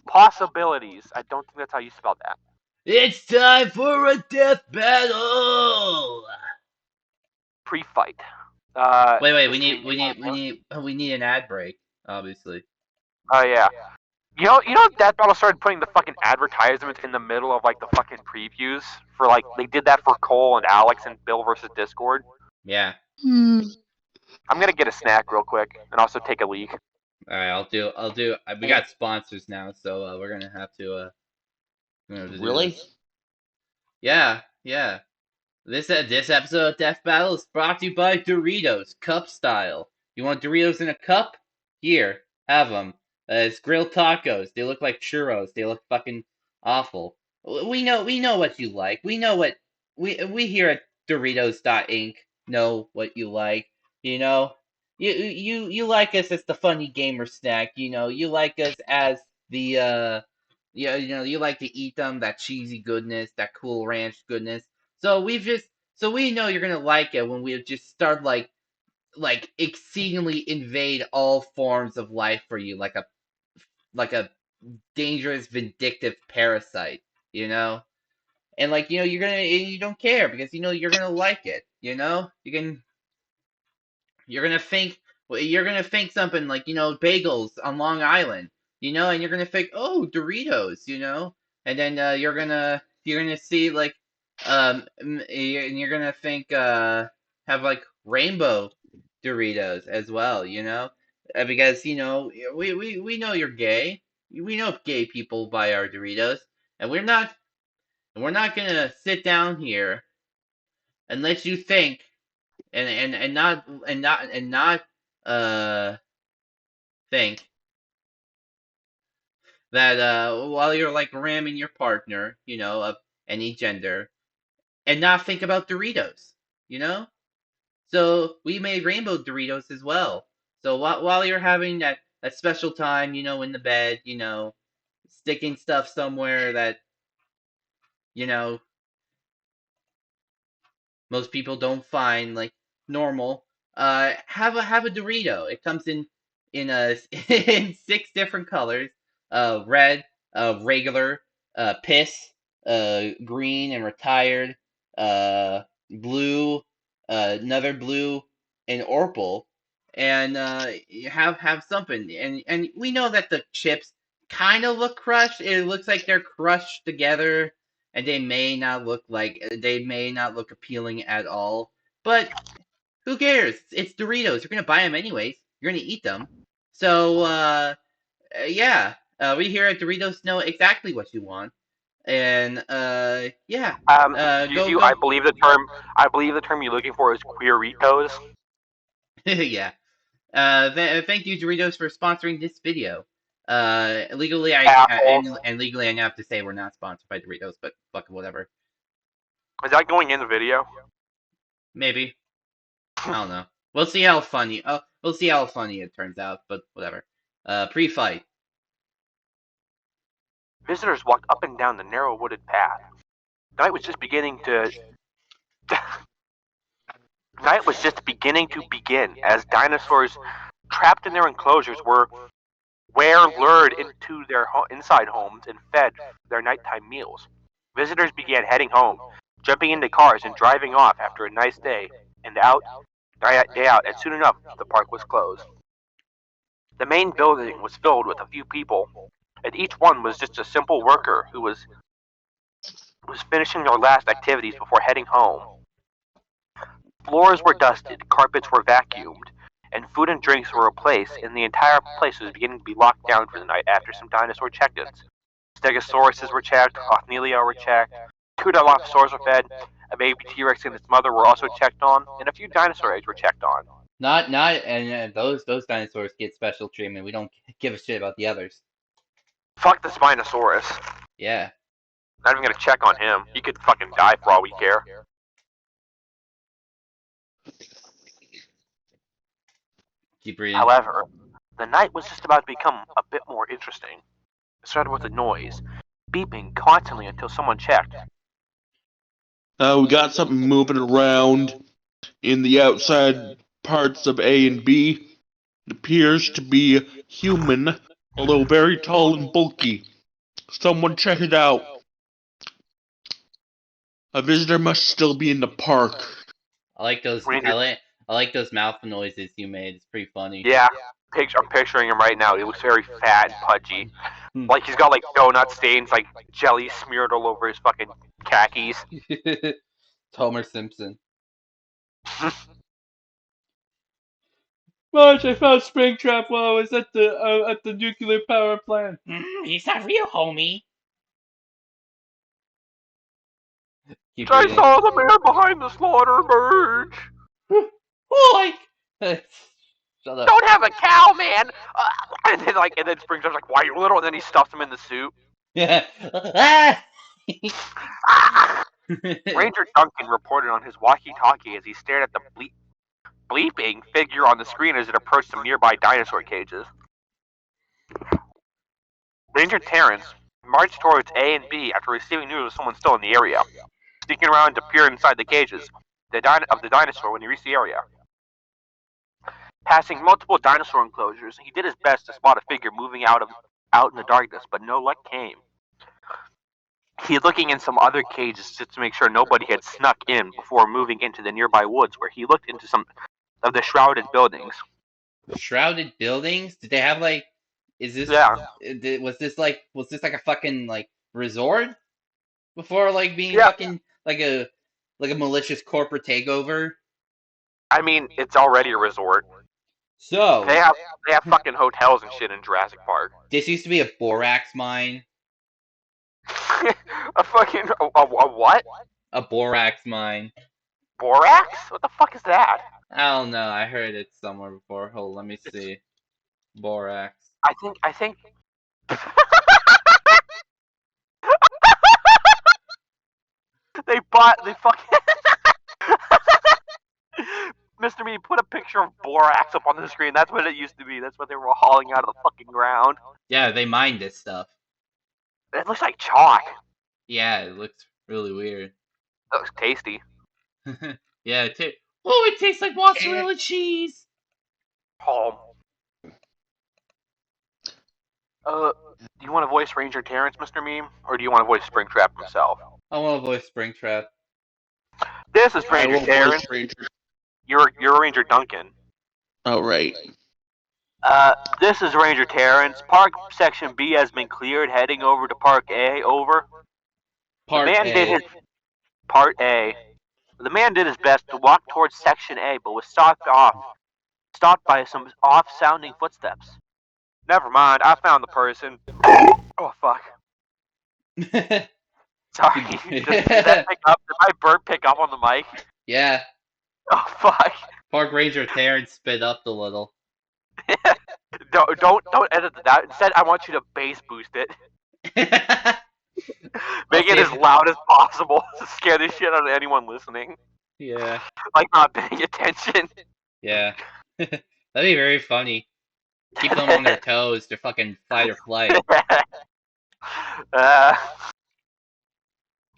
Possibilities. I don't think that's how you spell that. It's time for a death battle. Prefight. Wait. We need an ad break. Obviously. Oh yeah. You know, Death Battle started putting the fucking advertisements in the middle of like the fucking previews for like they did that for Cole and Alex and Bill versus Discord. Yeah. I'm gonna get a snack real quick and also take a leak. All right. I'll do. We got sponsors now, so we're gonna have to. Really? This. Yeah. This episode of Death Battle is brought to you by Doritos, cup style. You want Doritos in a cup? Here, have them. It's grilled tacos. They look like churros. They look fucking awful. We know what you like. We know what we here at Doritos.Inc. know what you like. You know, you like us as the funny gamer snack. You know, you like us as the you like to eat them, that cheesy goodness, that Cool Ranch goodness. So we know you're gonna like it when we just start like exceedingly invade all forms of life for you, like a dangerous, vindictive parasite, you know? And like, you know, you don't care because you know you're gonna like it, you know? You're gonna think something like, you know, bagels on Long Island, you know, and you're gonna think, oh, Doritos, you know? And then you're gonna see like and you're gonna think have like rainbow Doritos as well, you know? Because, you know, we know you're gay. We know gay people buy our Doritos, and we're not gonna sit down here and let you think and not think that while you're like ramming your partner, you know, of any gender, and not think about Doritos, you know? So we made rainbow Doritos as well. So while you're having that special time, you know, in the bed, you know, sticking stuff somewhere that, you know, most people don't find like normal, have a Dorito. It comes in in 6 different colors: red, regular, piss, green and retired, blue, another blue, and orpal. And you have something. And we know that the chips kind of look crushed. It looks like they're crushed together, and they may not look appealing at all. But who cares? It's Doritos. You're gonna buy them anyways. You're gonna eat them. So yeah, we here at Doritos know exactly what you want. And yeah. Go. I believe the term you're looking for is queeritos. Yeah. Thank you, Doritos, for sponsoring this video. Legally, legally, I now have to say we're not sponsored by Doritos, but fuck whatever. Is that going in the video? Maybe. I don't know. We'll see how funny. We'll see how funny it turns out, but whatever. Pre-fight. Visitors walked up and down the narrow wooded path. Night was just beginning to begin as dinosaurs trapped in their enclosures were lured into their inside homes and fed their nighttime meals. Visitors began heading home, jumping into cars and driving off after a nice day out, and soon enough the park was closed. The main building was filled with a few people, and each one was just a simple worker who was finishing their last activities before heading home. Floors were dusted, carpets were vacuumed, and food and drinks were replaced, and the entire place was beginning to be locked down for the night after some dinosaur check-ins. Stegosauruses were checked, Hothnelia were checked, 2 Dilophosaurs were fed, a baby T-Rex and its mother were also checked on, and a few dinosaur eggs were checked on. And those dinosaurs get special treatment. We don't give a shit about the others. Fuck the Spinosaurus. Yeah. Not even gonna check on him. He could fucking die for all we care. Keep reading. However, the night was just about to become a bit more interesting. It started with a noise, beeping constantly until someone checked. We got something moving around in the outside parts of A and B. It appears to be human, although very tall and bulky. Someone check it out. A visitor must still be in the park. I like those. I like those mouth noises you made. It's pretty funny. Yeah, I'm picturing him right now. He looks very fat and pudgy. Like he's got like donut stains, like jelly smeared all over his fucking khakis. Homer Simpson. Marge, I found Springtrap while I was at the nuclear power plant. He's not real, homie. I saw the man behind the slaughter merge. Like, shut up. Don't have a cow, man. And then Springtrap's like, "Why you little?" And then he stuffs him in the suit. Yeah. Ranger Duncan reported on his walkie-talkie as he stared at the bleeping figure on the screen as it approached some nearby dinosaur cages. Ranger Terrence marched towards A and B after receiving news of someone still in the area, sneaking around to peer inside the cages of the dinosaur when he reached the area. Passing multiple dinosaur enclosures, he did his best to spot a figure moving out in the darkness, but no luck came. He was looking in some other cages just to make sure nobody had snuck in before moving into the nearby woods, where he looked into some of the shrouded buildings. Shrouded buildings? Did they have like? Is this? Yeah. Was this like a fucking like resort before like being fucking like a malicious corporate takeover? I mean, it's already a resort. So they have fucking hotels and shit in Jurassic Park. This used to be a borax mine. A what? A borax mine. Borax? What the fuck is that? I don't know. I heard it somewhere before. Hold, let me see. Borax. I think. They fucking. Mr. Me, put a picture of borax up on the screen. That's what it used to be. That's what they were hauling out of the fucking ground. Yeah, they mined this stuff. It looks like chalk. Yeah, it looks really weird. It looks tasty. Yeah, it tastes like mozzarella cheese. Oh. Do you want to voice Ranger Terrence, Mr. Meme, or do you want to voice Springtrap himself? I want to voice Springtrap. This is Ranger Terrence. You're Ranger Duncan. Oh, right. This is Ranger Terrence. Park Section B has been cleared, heading over to Park A, over. Part A. The man did his best to walk towards Section A, but was stopped by some off-sounding footsteps. Never mind, I found the person. Oh, fuck. Sorry. Did that pick up? Did my burp pick up on the mic? Yeah. Oh, fuck. Park Ranger Terrence sped up a little. Don't edit that. Instead, I want you to bass boost it. Make it as loud as possible to scare the shit out of anyone listening. Yeah. Like not paying attention. Yeah. That'd be very funny. Keep them on their toes. They're fucking fight or flight. The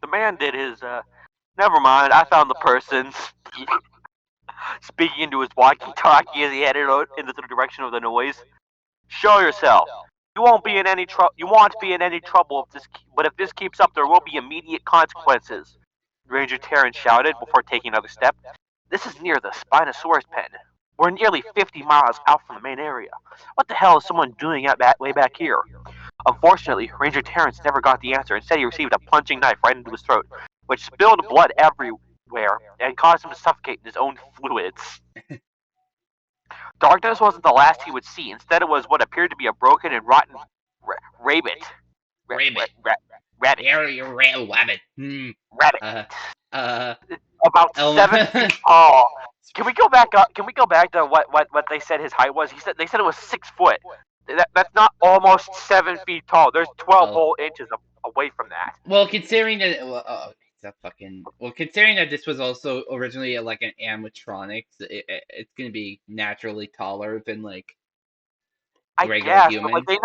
man did his, never mind, I found the person. Speaking into his walkie-talkie as he headed out into the direction of the noise. Show yourself. You won't be in any trouble. You won't be in any trouble but if this keeps up, there will be immediate consequences. Ranger Terrence shouted before taking another step. This is near the Spinosaurus pen. We're nearly 50 miles out from the main area. What the hell is someone doing way back here? Unfortunately, Ranger Terrence never got the answer. Instead, he received a plunging knife right into his throat, which spilled blood everywhere and caused him to suffocate in his own fluids. Darkness wasn't the last he would see. Instead, it was what appeared to be a broken and rotten rabbit. Rabbit. Rabbit. Rabbit. Rabbit. About Elemental- 7 feet tall. Can we go back up? Can we go back to what they said his height was? They said it was 6 foot. That's not almost 7 feet tall. There's 12 whole inches away from that. Well, considering that, considering that this was also originally like an animatronics, it's gonna be naturally taller than like regular I guess, humans. but like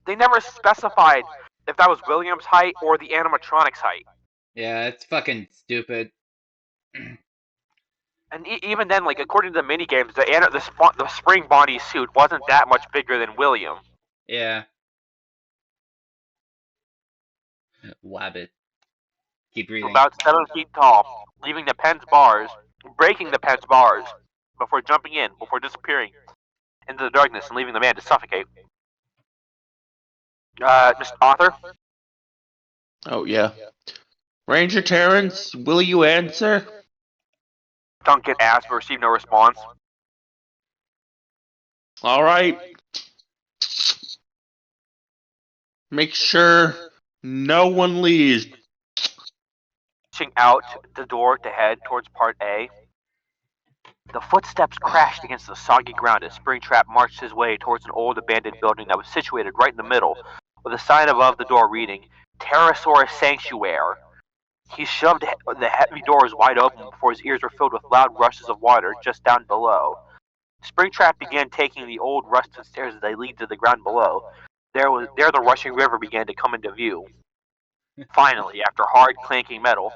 they never specified if that was William's height or the animatronics height. Yeah, it's fucking stupid. And even then, like according to the minigames, the Spring Bonnie suit wasn't that much bigger than William. Yeah. Wabbit. Keep reading. About 7 feet tall, breaking the pen's bars, before jumping in, before disappearing into the darkness and leaving the man to suffocate. Mr. Author? Oh, yeah. Ranger Terrence, will you answer? Duncan asked but received no response. Alright. Make sure no one leaves. Reaching out the door to head towards Part A, the footsteps crashed against the soggy ground as Springtrap marched his way towards an old abandoned building that was situated right in the middle, with a sign above the door reading, Pterosaurus Sanctuary. He shoved the heavy doors wide open before his ears were filled with loud rushes of water just down below. Springtrap began taking the old rusted stairs as they lead to the ground below. There the rushing river began to come into view. Finally, after hard, clanking metal,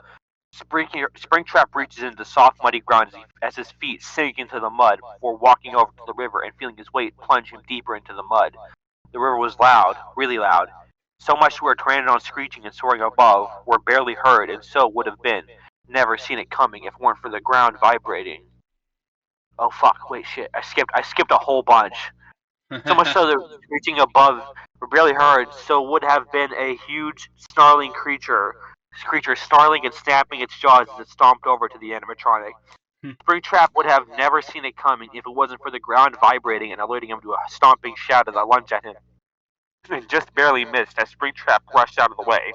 Springtrap reaches into the soft, muddy ground as his feet sink into the mud before walking over to the river and feeling his weight plunge him deeper into the mud. The river was loud, really loud. So much to where Pteranodon screeching and soaring above were barely heard, and so would have been. Never seen it coming if it weren't for the ground vibrating. Oh fuck, wait, shit, I skipped a whole bunch. So much so that screeching above were barely heard, so would have been a huge, snarling creature snarling and snapping its jaws as it stomped over to the animatronic. Springtrap would have never seen it coming if it wasn't for the ground vibrating and alerting him to a stomping shadow that lunged at him. And just barely missed as Springtrap rushed out of the way.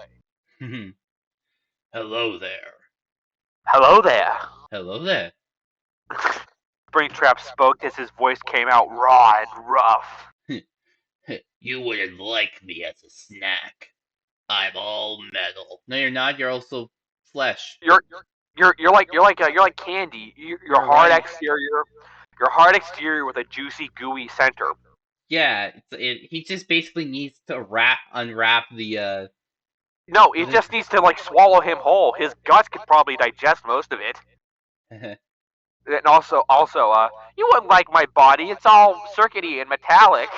Hello there. Hello there. Hello there. Springtrap spoke as his voice came out raw and rough. You wouldn't like me as a snack. I'm all metal. No, you're not. You're also flesh. You're like candy. Your hard right. exterior with a juicy, gooey center. Yeah, he just basically needs to unwrap the. No, it just needs to like swallow him whole. His guts could probably digest most of it. And also, you wouldn't like my body. It's all circuity and metallic.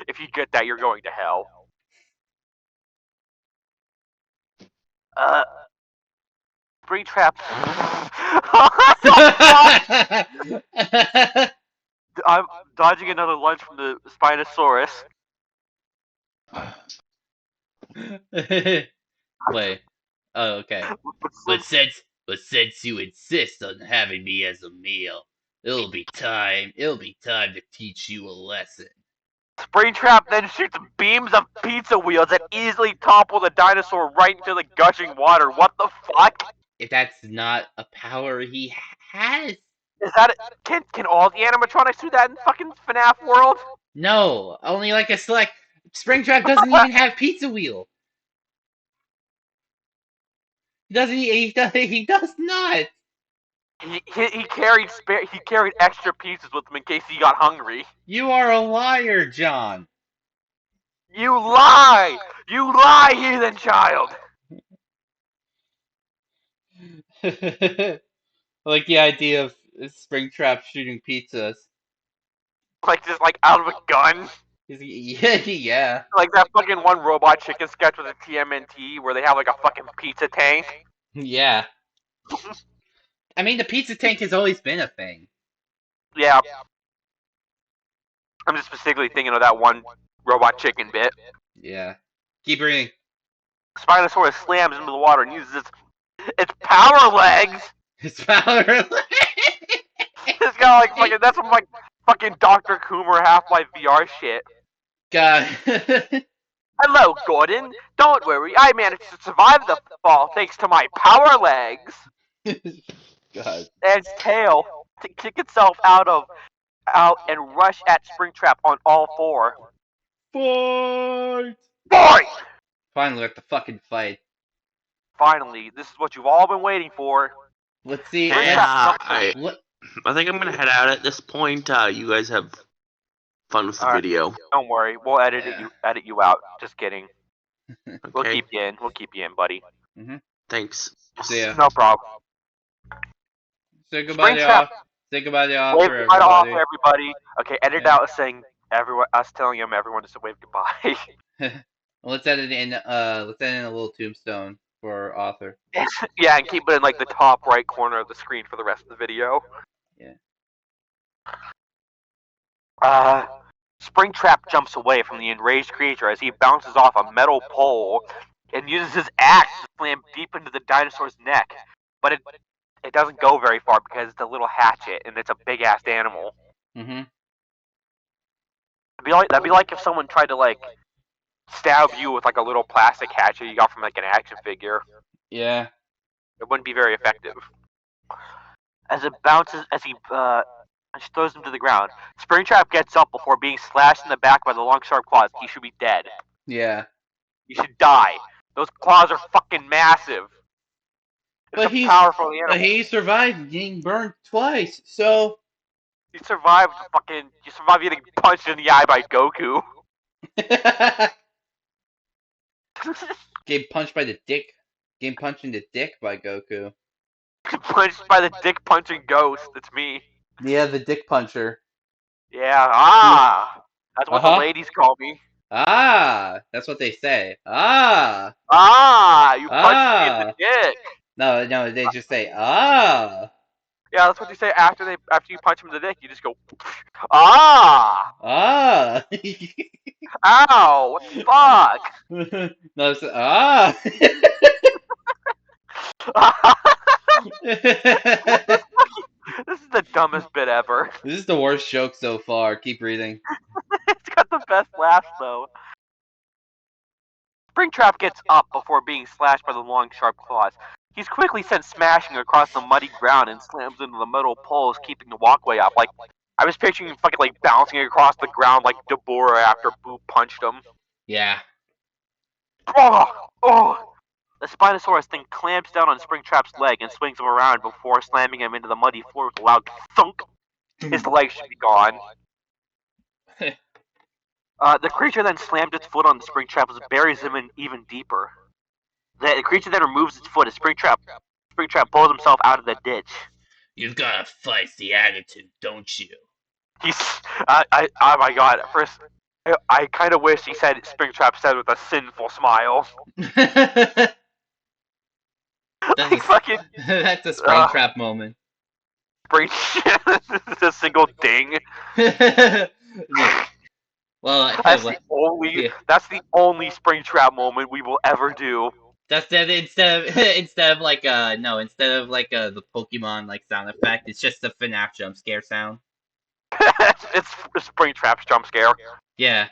If you get that, you're going to hell. Springtrap. I'm dodging another lunge from the Spinosaurus. Wait. Oh, okay. But since you insist on having me as a meal, it'll be time to teach you a lesson. Springtrap then shoots beams of pizza wheels that easily topple the dinosaur right into the gushing water. What the fuck? If that's not a power he has. Is that it? Can all the animatronics do that in fucking FNAF world? No, only like a select. Springtrap doesn't even have pizza wheel. He does not. He carried extra pieces with him in case he got hungry. You are a liar, John. You lie, heathen child. I like the idea of Springtrap shooting pizzas. Like just like out of a gun. Yeah. Like that fucking one Robot Chicken sketch with a TMNT where they have like a fucking pizza tank. Yeah. I mean, the pizza tank has always been a thing. Yeah. I'm just specifically thinking of that one Robot Chicken bit. Yeah. Keep reading. Spinosaurus slams into the water and uses its power legs. His power legs. It's got like fucking. That's some like fucking Dr. Coomer Half-Life VR shit. God. Hello, Gordon. Don't worry, I managed to survive the fall thanks to my power legs. God. And its tail to kick itself out and rush at Springtrap on all four. Fight! Fight! Finally, we have to fucking fight. Finally, this is what you've all been waiting for. Let's see. Hey, Let- I think I'm gonna head out at this point. You guys have fun with the Alright. video. Don't worry, we'll edit you out. Just kidding. Okay. We'll keep you in. We'll keep you in, buddy. Thanks. See ya. No problem. Say goodbye to Springtrap. y'all. Say goodbye to Wave author, goodbye to everybody. everybody. Okay, edit Yeah. out saying us telling everyone to wave goodbye. Let's edit in a little tombstone for author. Yeah, and keep it in like the top right corner of the screen for the rest of the video. Yeah. Springtrap jumps away from the enraged creature as he bounces off a metal pole and uses his axe to slam deep into the dinosaur's neck. But it doesn't go very far because it's a little hatchet and it's a big ass animal. Mhm. That'd be like if someone tried to like stab you with like a little plastic hatchet you got from like an action figure. Yeah. It wouldn't be very effective. As he throws him to the ground, Springtrap gets up before being slashed in the back by the long sharp claws. He should be dead. Yeah. He should die. Those claws are fucking massive. It's a powerful animal. But he survived getting burned twice, so. You survived getting punched in the eye by Goku. Getting punched by the dick. Getting punched in the dick by Goku. Punched by the dick punching ghost. It's me. Yeah, the dick puncher. Yeah. That's what the ladies call me. That's what they say. You punched me in the dick. No, they just say ah. Yeah, that's what they say after you punch him in the dick. You just go Ah. Ow! What the fuck? No, it's ah. This is the dumbest bit ever. This is the worst joke so far. Keep reading. It's got the best laughs though. Springtrap gets up before being slashed by the long, sharp claws. He's quickly sent smashing across the muddy ground and slams into the metal poles, keeping the walkway up. Like, I was picturing him fucking like bouncing across the ground like Deborah after Boo punched him. Yeah. Oh! The Spinosaurus thing clamps down on Springtrap's leg and swings him around before slamming him into the muddy floor with a loud thunk. His leg should be gone. The creature then slams its foot on the Springtrap and buries him in even deeper. The creature then removes its foot as Springtrap pulls himself out of the ditch. You've got a feisty attitude, don't you? Oh my god, at first, I kind of wish he said Springtrap said with a sinful smile. That's a Springtrap moment. It's a single ding. Well, that's the only Springtrap moment we will ever do. That's that instead of the Pokemon like sound effect, it's just the FNAF jump scare sound. It's Springtrap's jump scare. Yeah.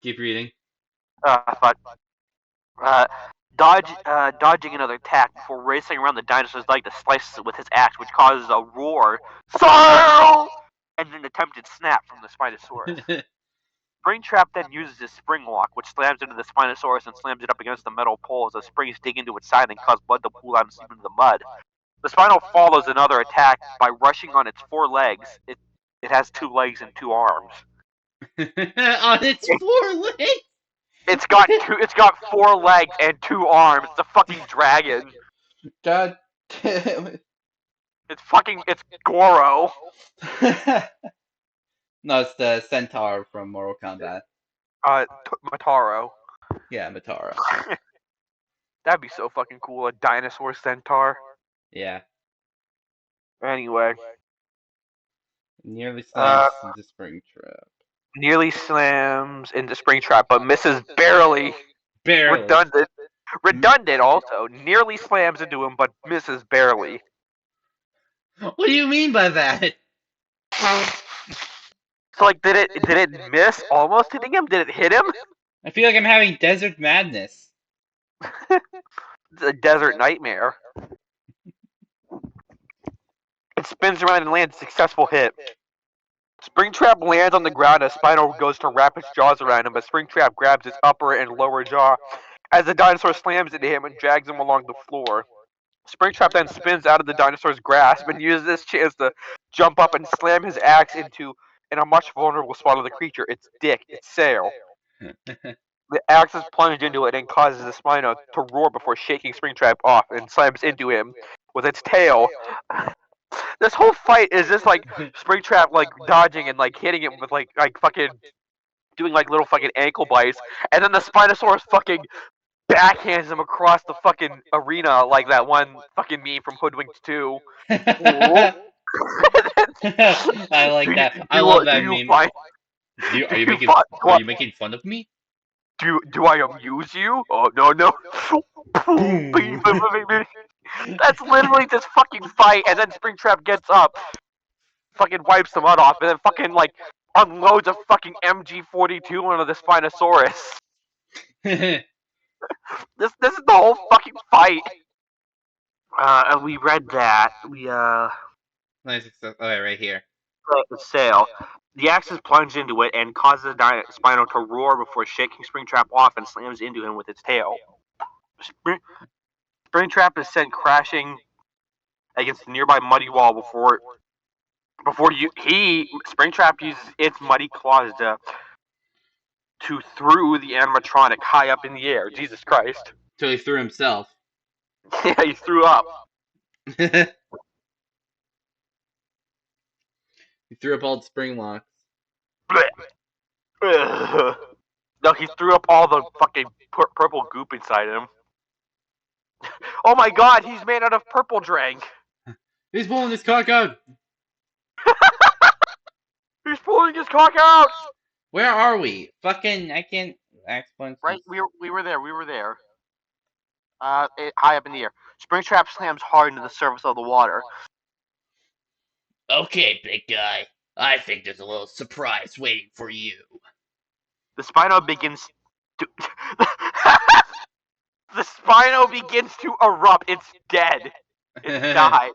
Keep reading. Fuck. Dodging another attack before racing around the dinosaur's leg to slice it with his axe, which causes a roar, and an attempted snap from the Spinosaurus. Springtrap then uses his spring lock, which slams into the Spinosaurus and slams it up against the metal pole as the springs dig into its side and cause blood to pool out and seep into the mud. The Spino follows another attack by rushing on its 4 legs. It has 2 legs and 2 arms. On its 4 legs? It's got 4 legs and 2 arms. It's a fucking dragon. God damn it. It's Goro. No, it's the Centaur from Mortal Kombat. Mataro. Yeah, Mataro. That'd be so fucking cool, a dinosaur centaur. Yeah. Anyway. Nearly slams into Springtrap. Nearly slams into Springtrap, but misses barely. Barely. Redundant. Redundant also. Nearly slams into him, but misses barely. What do you mean by that? So like, did it miss almost hitting him? Did it hit him? I feel like I'm having desert madness. It's a desert nightmare. It spins around and lands a successful hit. Springtrap lands on the ground as Spino goes to wrap its jaws around him, but Springtrap grabs its upper and lower jaw as the dinosaur slams into him and drags him along the floor. Springtrap then spins out of the dinosaur's grasp and uses this chance to jump up and slam his axe in a much vulnerable spot of the creature, its dick, its sail. The axe is plunged into it and causes the Spino to roar before shaking Springtrap off and slams into him with its tail. This whole fight is just like Springtrap like dodging and like hitting him with like fucking doing like little fucking ankle bites, and then the Spinosaurus fucking backhands him across the fucking arena like that one fucking meme from Hoodwinked 2. I like that. I love that meme. Are you making fun of me? Do I amuse you? Oh no. That's literally this fucking fight, and then Springtrap gets up, fucking wipes the mud off, and then fucking like unloads a fucking MG42 onto the Spinosaurus. This is the whole fucking fight. And we read that. Nice success. Okay, right here. The sail. The axe is plunged into it and causes the Spino to roar before shaking Springtrap off and slams into him with its tail. Springtrap is sent crashing against the nearby muddy wall before Springtrap uses its muddy claws to throw the animatronic high up in the air. Jesus Christ. So he threw himself. Yeah, he threw up. He threw up all the spring locks. No, he threw up all the fucking purple goop inside him. Oh my god, he's made out of purple drink. He's pulling his cock out. He's pulling his cock out. Where are we? Fucking, I can't. Right, we were there. High up in the air. Springtrap slams hard into the surface of the water. Okay, big guy. I think there's a little surprise waiting for you. The Spino begins to the Spino begins to erupt. It's dead. It died.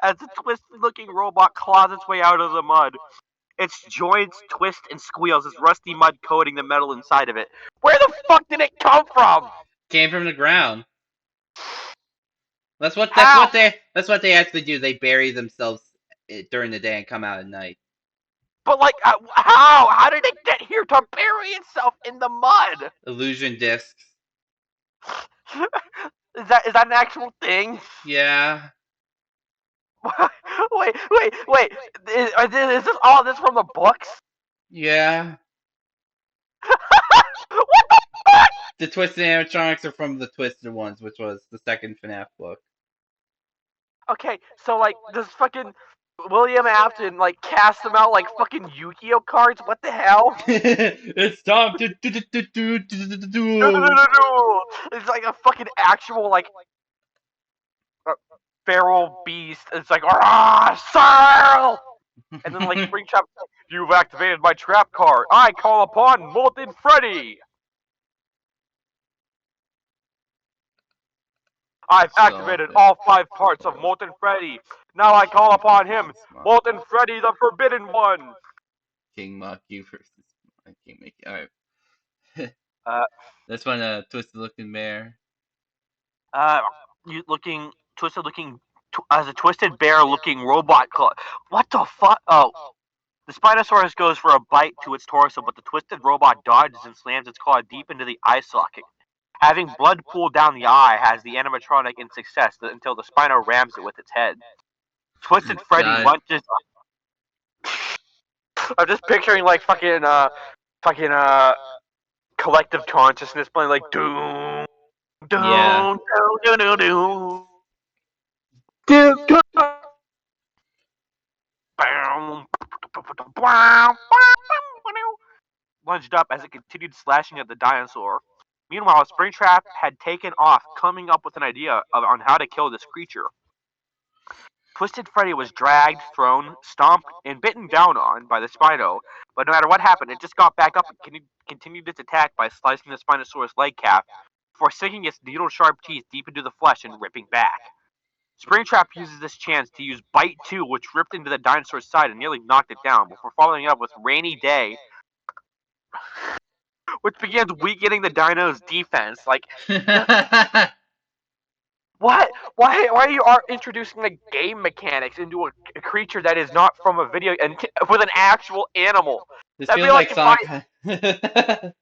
As the twisted-looking robot claws its way out of the mud. Its joints twist and squeals as rusty mud coating the metal inside of it. Where the fuck did it come from? Came from the ground. That's what they actually do. They bury themselves during the day and come out at night. But like, how? How did it get here to bury itself in the mud? Illusion discs. Is that an actual thing? Yeah. Wait. Is this all this from the books? Yeah. What the fuck? The Twisted Animatronics are from the Twisted Ones, which was the second FNAF book. Okay, so like, does fucking William Afton like cast them out like fucking Yu-Gi-Oh cards? What the hell? It's time to No. It's like a fucking actual like feral beast. It's like, Cyril! And then like Springtrap, you've activated my trap card. I call upon Molten Freddy. I've activated all 5 parts of Molten Freddy. Now I call upon him, Molten Freddy the Forbidden One. King Maku versus King Mickey. Alright. This one, Twisted Looking Bear. Twisted looking, as a twisted bear looking robot claw. What the fuck? Oh. The Spinosaurus goes for a bite to its torso, but the twisted robot dodges and slams its claw deep into the eye socket. Having blood pool down the eye has the animatronic in success until the Spino rams it with its head. Twisted Freddy lunges. I'm just picturing like fucking collective consciousness playing like doom, Yeah. doom. Lunged up as it continued slashing at the dinosaur. Meanwhile, Springtrap had taken off, coming up with an idea on how to kill this creature. Twisted Freddy was dragged, thrown, stomped, and bitten down on by the Spino, but no matter what happened, it just got back up and continued its attack by slicing the Spinosaurus leg cap, before sinking its needle-sharp teeth deep into the flesh and ripping back. Springtrap uses this chance to use Bite 2, which ripped into the dinosaur's side and nearly knocked it down, before following up with Rainy Day, which begins weakening the dino's defense. Like, what? Why are you introducing like game mechanics into a creature that is not from a video and with an actual animal? This That'd feels be like like Sonic.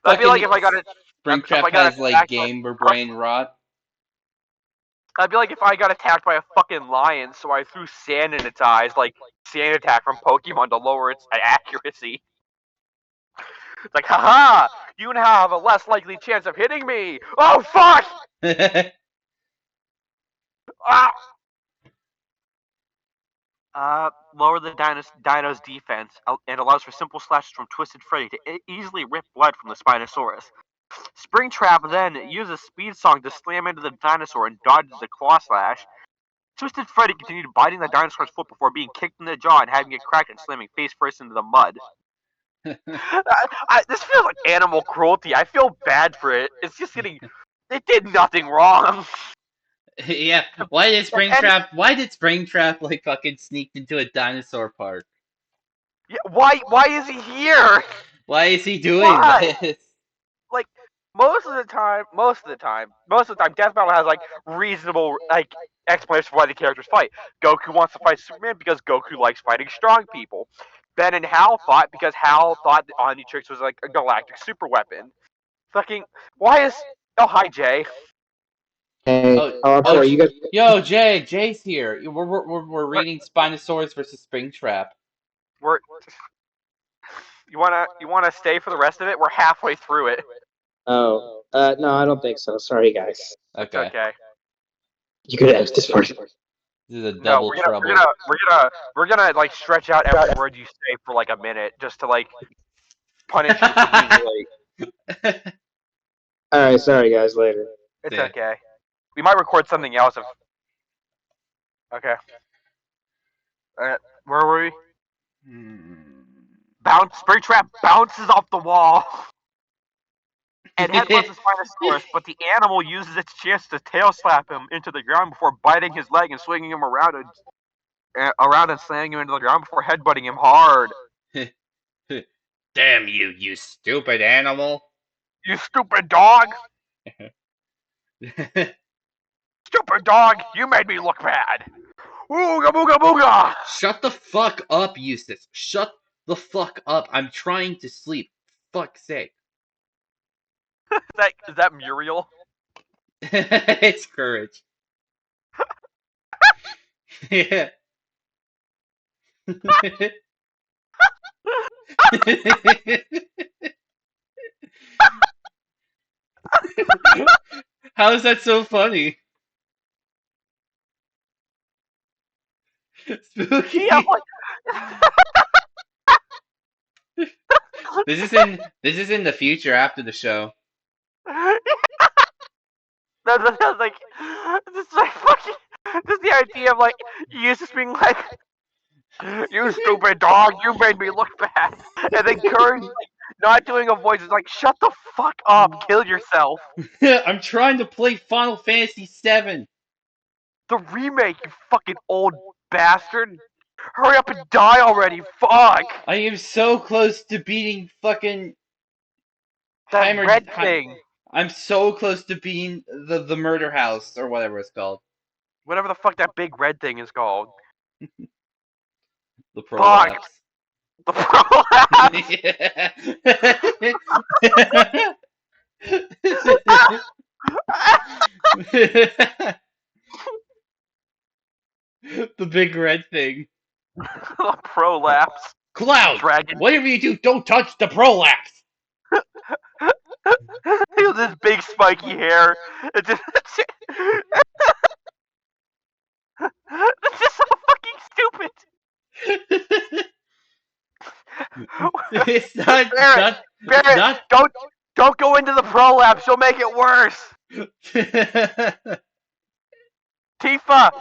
That'd be like if I got Springtrap has like gamer brain rot. That'd be like if I got attacked by a fucking lion, so I threw sand in its eyes, like Sand Attack from Pokemon, to lower its accuracy. It's like, haha! You now have a less likely chance of hitting me! Oh, fuck! Lower the dino's defense and allows for simple slashes from Twisted Freddy to easily rip blood from the Spinosaurus. Springtrap then uses Speed Song to slam into the dinosaur and dodges the claw slash. Twisted Freddy continued biting the dinosaur's foot before being kicked in the jaw and having it cracked and slamming face first into the mud. This feels like animal cruelty. I feel bad for it. It's just getting... It did nothing wrong. Yeah, why did Springtrap like fucking sneak into a dinosaur park? Yeah, why is he here? Why is he doing this? Like, most of the time, Death Battle has like reasonable like explanation for why the characters fight. Goku wants to fight Superman because Goku likes fighting strong people. Ben and Hal fought because Hal thought the Omnitrix was like a galactic super weapon. Fucking, why is... Oh, hi, Jay. Hey, sorry, you guys. Yo, Jay's here. We're reading Spinosaurus versus Springtrap. You wanna stay for the rest of it? We're halfway through it. Oh, no, I don't think so. Sorry, guys. Okay. Okay. You could edit this part. This is a double trouble. We're gonna like stretch out every word you say for like a minute just to like punish you for usually. All right, sorry, guys. Later. It's Yeah. okay. We might record something else if... Okay. Where were we? Springtrap bounces off the wall and headbutts the Spinosaurus, but the animal uses its chance to tail slap him into the ground before biting his leg and swinging him around and slamming him into the ground before headbutting him hard. Damn you, you stupid animal! You stupid dog! Stupid dog! You made me look bad! Ooga booga booga! Shut the fuck up, Eustace. Shut the fuck up. I'm trying to sleep. Fuck's sake. Is that Muriel? It's Courage. Yeah. How is that so funny? Spooky. Yeah, like... This is in the future after the show. That's like, this is like fucking, this is the idea of like, you just being like, you stupid dog, you made me look bad. And then Courage, like, not doing a voice, is like, shut the fuck up, kill yourself. I'm trying to play Final Fantasy VII. The remake, you fucking old bastard. Hurry up and die already, fuck. I am so close to beating fucking... That red thing. I'm so close to beating the murder house, or whatever it's called. Whatever the fuck that big red thing is called. The prolapse. The prolapse! The big red thing. The prolapse. Cloud! Dragon. Whatever you do, don't touch the prolapse! This big spiky hair. It's just so fucking stupid. It's not. Barrett, Barrett, don't go into the prolapse. You'll make it worse. Tifa,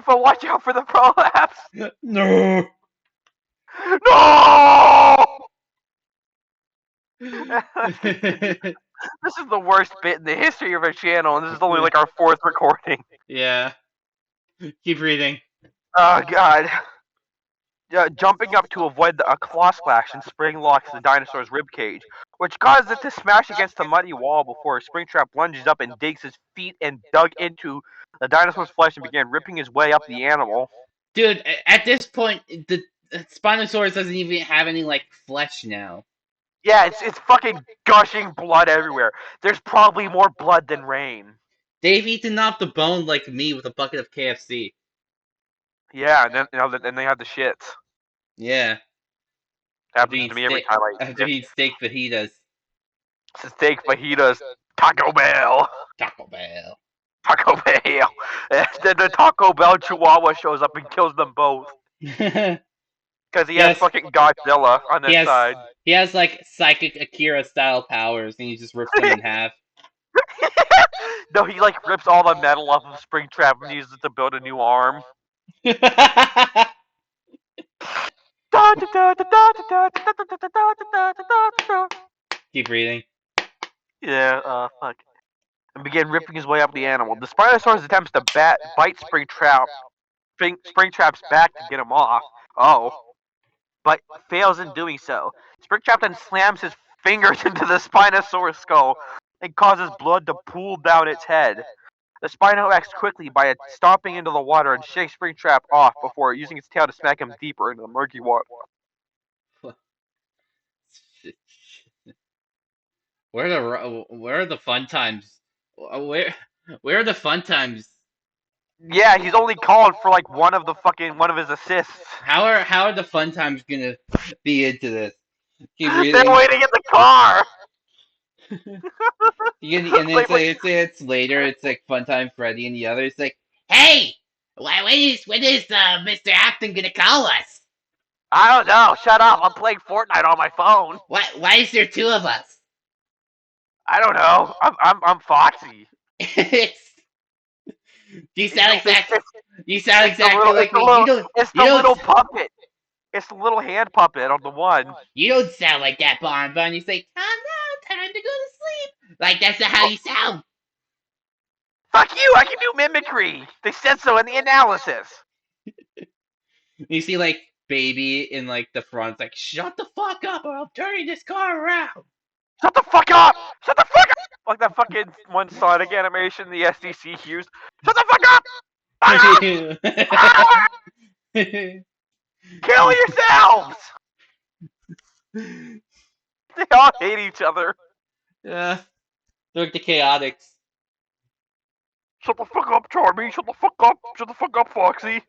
watch out for the prolapse. No. No! This is the worst bit in the history of our channel, and this is only like our 4th recording. Yeah. Keep reading. Oh god. Jumping up to avoid a claw splash and Spring locks the dinosaur's ribcage, which causes it to smash against the muddy wall before Springtrap lunges up and digs his feet and dug into the dinosaur's flesh and began ripping his way up the animal. Dude, at this point, the Spinosaurus doesn't even have any, like, flesh now. Yeah, it's fucking gushing blood everywhere. There's probably more blood than rain. They've eaten off the bone like me with a bucket of KFC. Yeah, and then then they have the shits. Yeah. Happens to me every time I after eat steak fajitas. Steak fajitas. Taco Bell. Taco Bell. Taco Bell. Then the Taco Bell Chihuahua shows up and kills them both. Because he has fucking Godzilla on his side. He has, like, psychic Akira style powers, and he just rips them in half. No, he like rips all the metal off of Springtrap and uses it to build a new arm. Keep reading. Yeah, fuck. And began ripping his way up the animal. The Spinosaurus attempts to bite Springtrap's back to get him off. But fails in doing so. Springtrap then slams his fingers into the Spinosaurus skull and causes blood to pool down its head. The Spino acts quickly by stomping into the water and shakes Springtrap off before using its tail to smack him deeper into the murky water. Where are the fun times? Where are the fun times? Yeah, he's only called for like one of his assists. How are the fun times gonna be into this? Keep reading. They're waiting in the car. And it's later. It's like Fun Time Freddy and the others. Like, hey, when is Mr. Afton gonna call us? I don't know. Shut up. I'm playing Fortnite on my phone. Why is there 2 of us? I don't know. I'm Foxy. You sound exactly like me. It's the little puppet. It's the little hand puppet on the one. You don't sound like that, Bonbon. You say, "Oh no, time to go to sleep." Like that's not how you sound. Fuck you! I can do mimicry. They said so in the analysis. You see, like Baby in like the front, like, "Shut the fuck up, or I'm turning this car around." Shut the fuck up! Shut the fuck up! Like that fucking one Sonic animation the SDC used. Shut the fuck up! Kill yourselves! They all hate each other. Yeah, they're like the Chaotix. Shut the fuck up, Charmy. Shut the fuck up. Shut the fuck up, Foxy.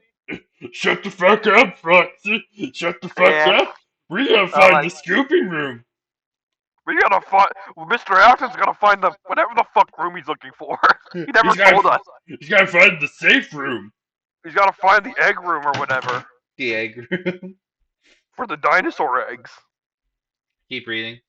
Shut the fuck up, Foxy. Shut the fuck up. We gotta find the scooping room. We gotta find. Mr. Afton's gotta find the whatever the fuck room he's looking for. He never told us. He's gotta find the safe room. He's gotta find the egg room or whatever. The egg room. For the dinosaur eggs. Keep reading.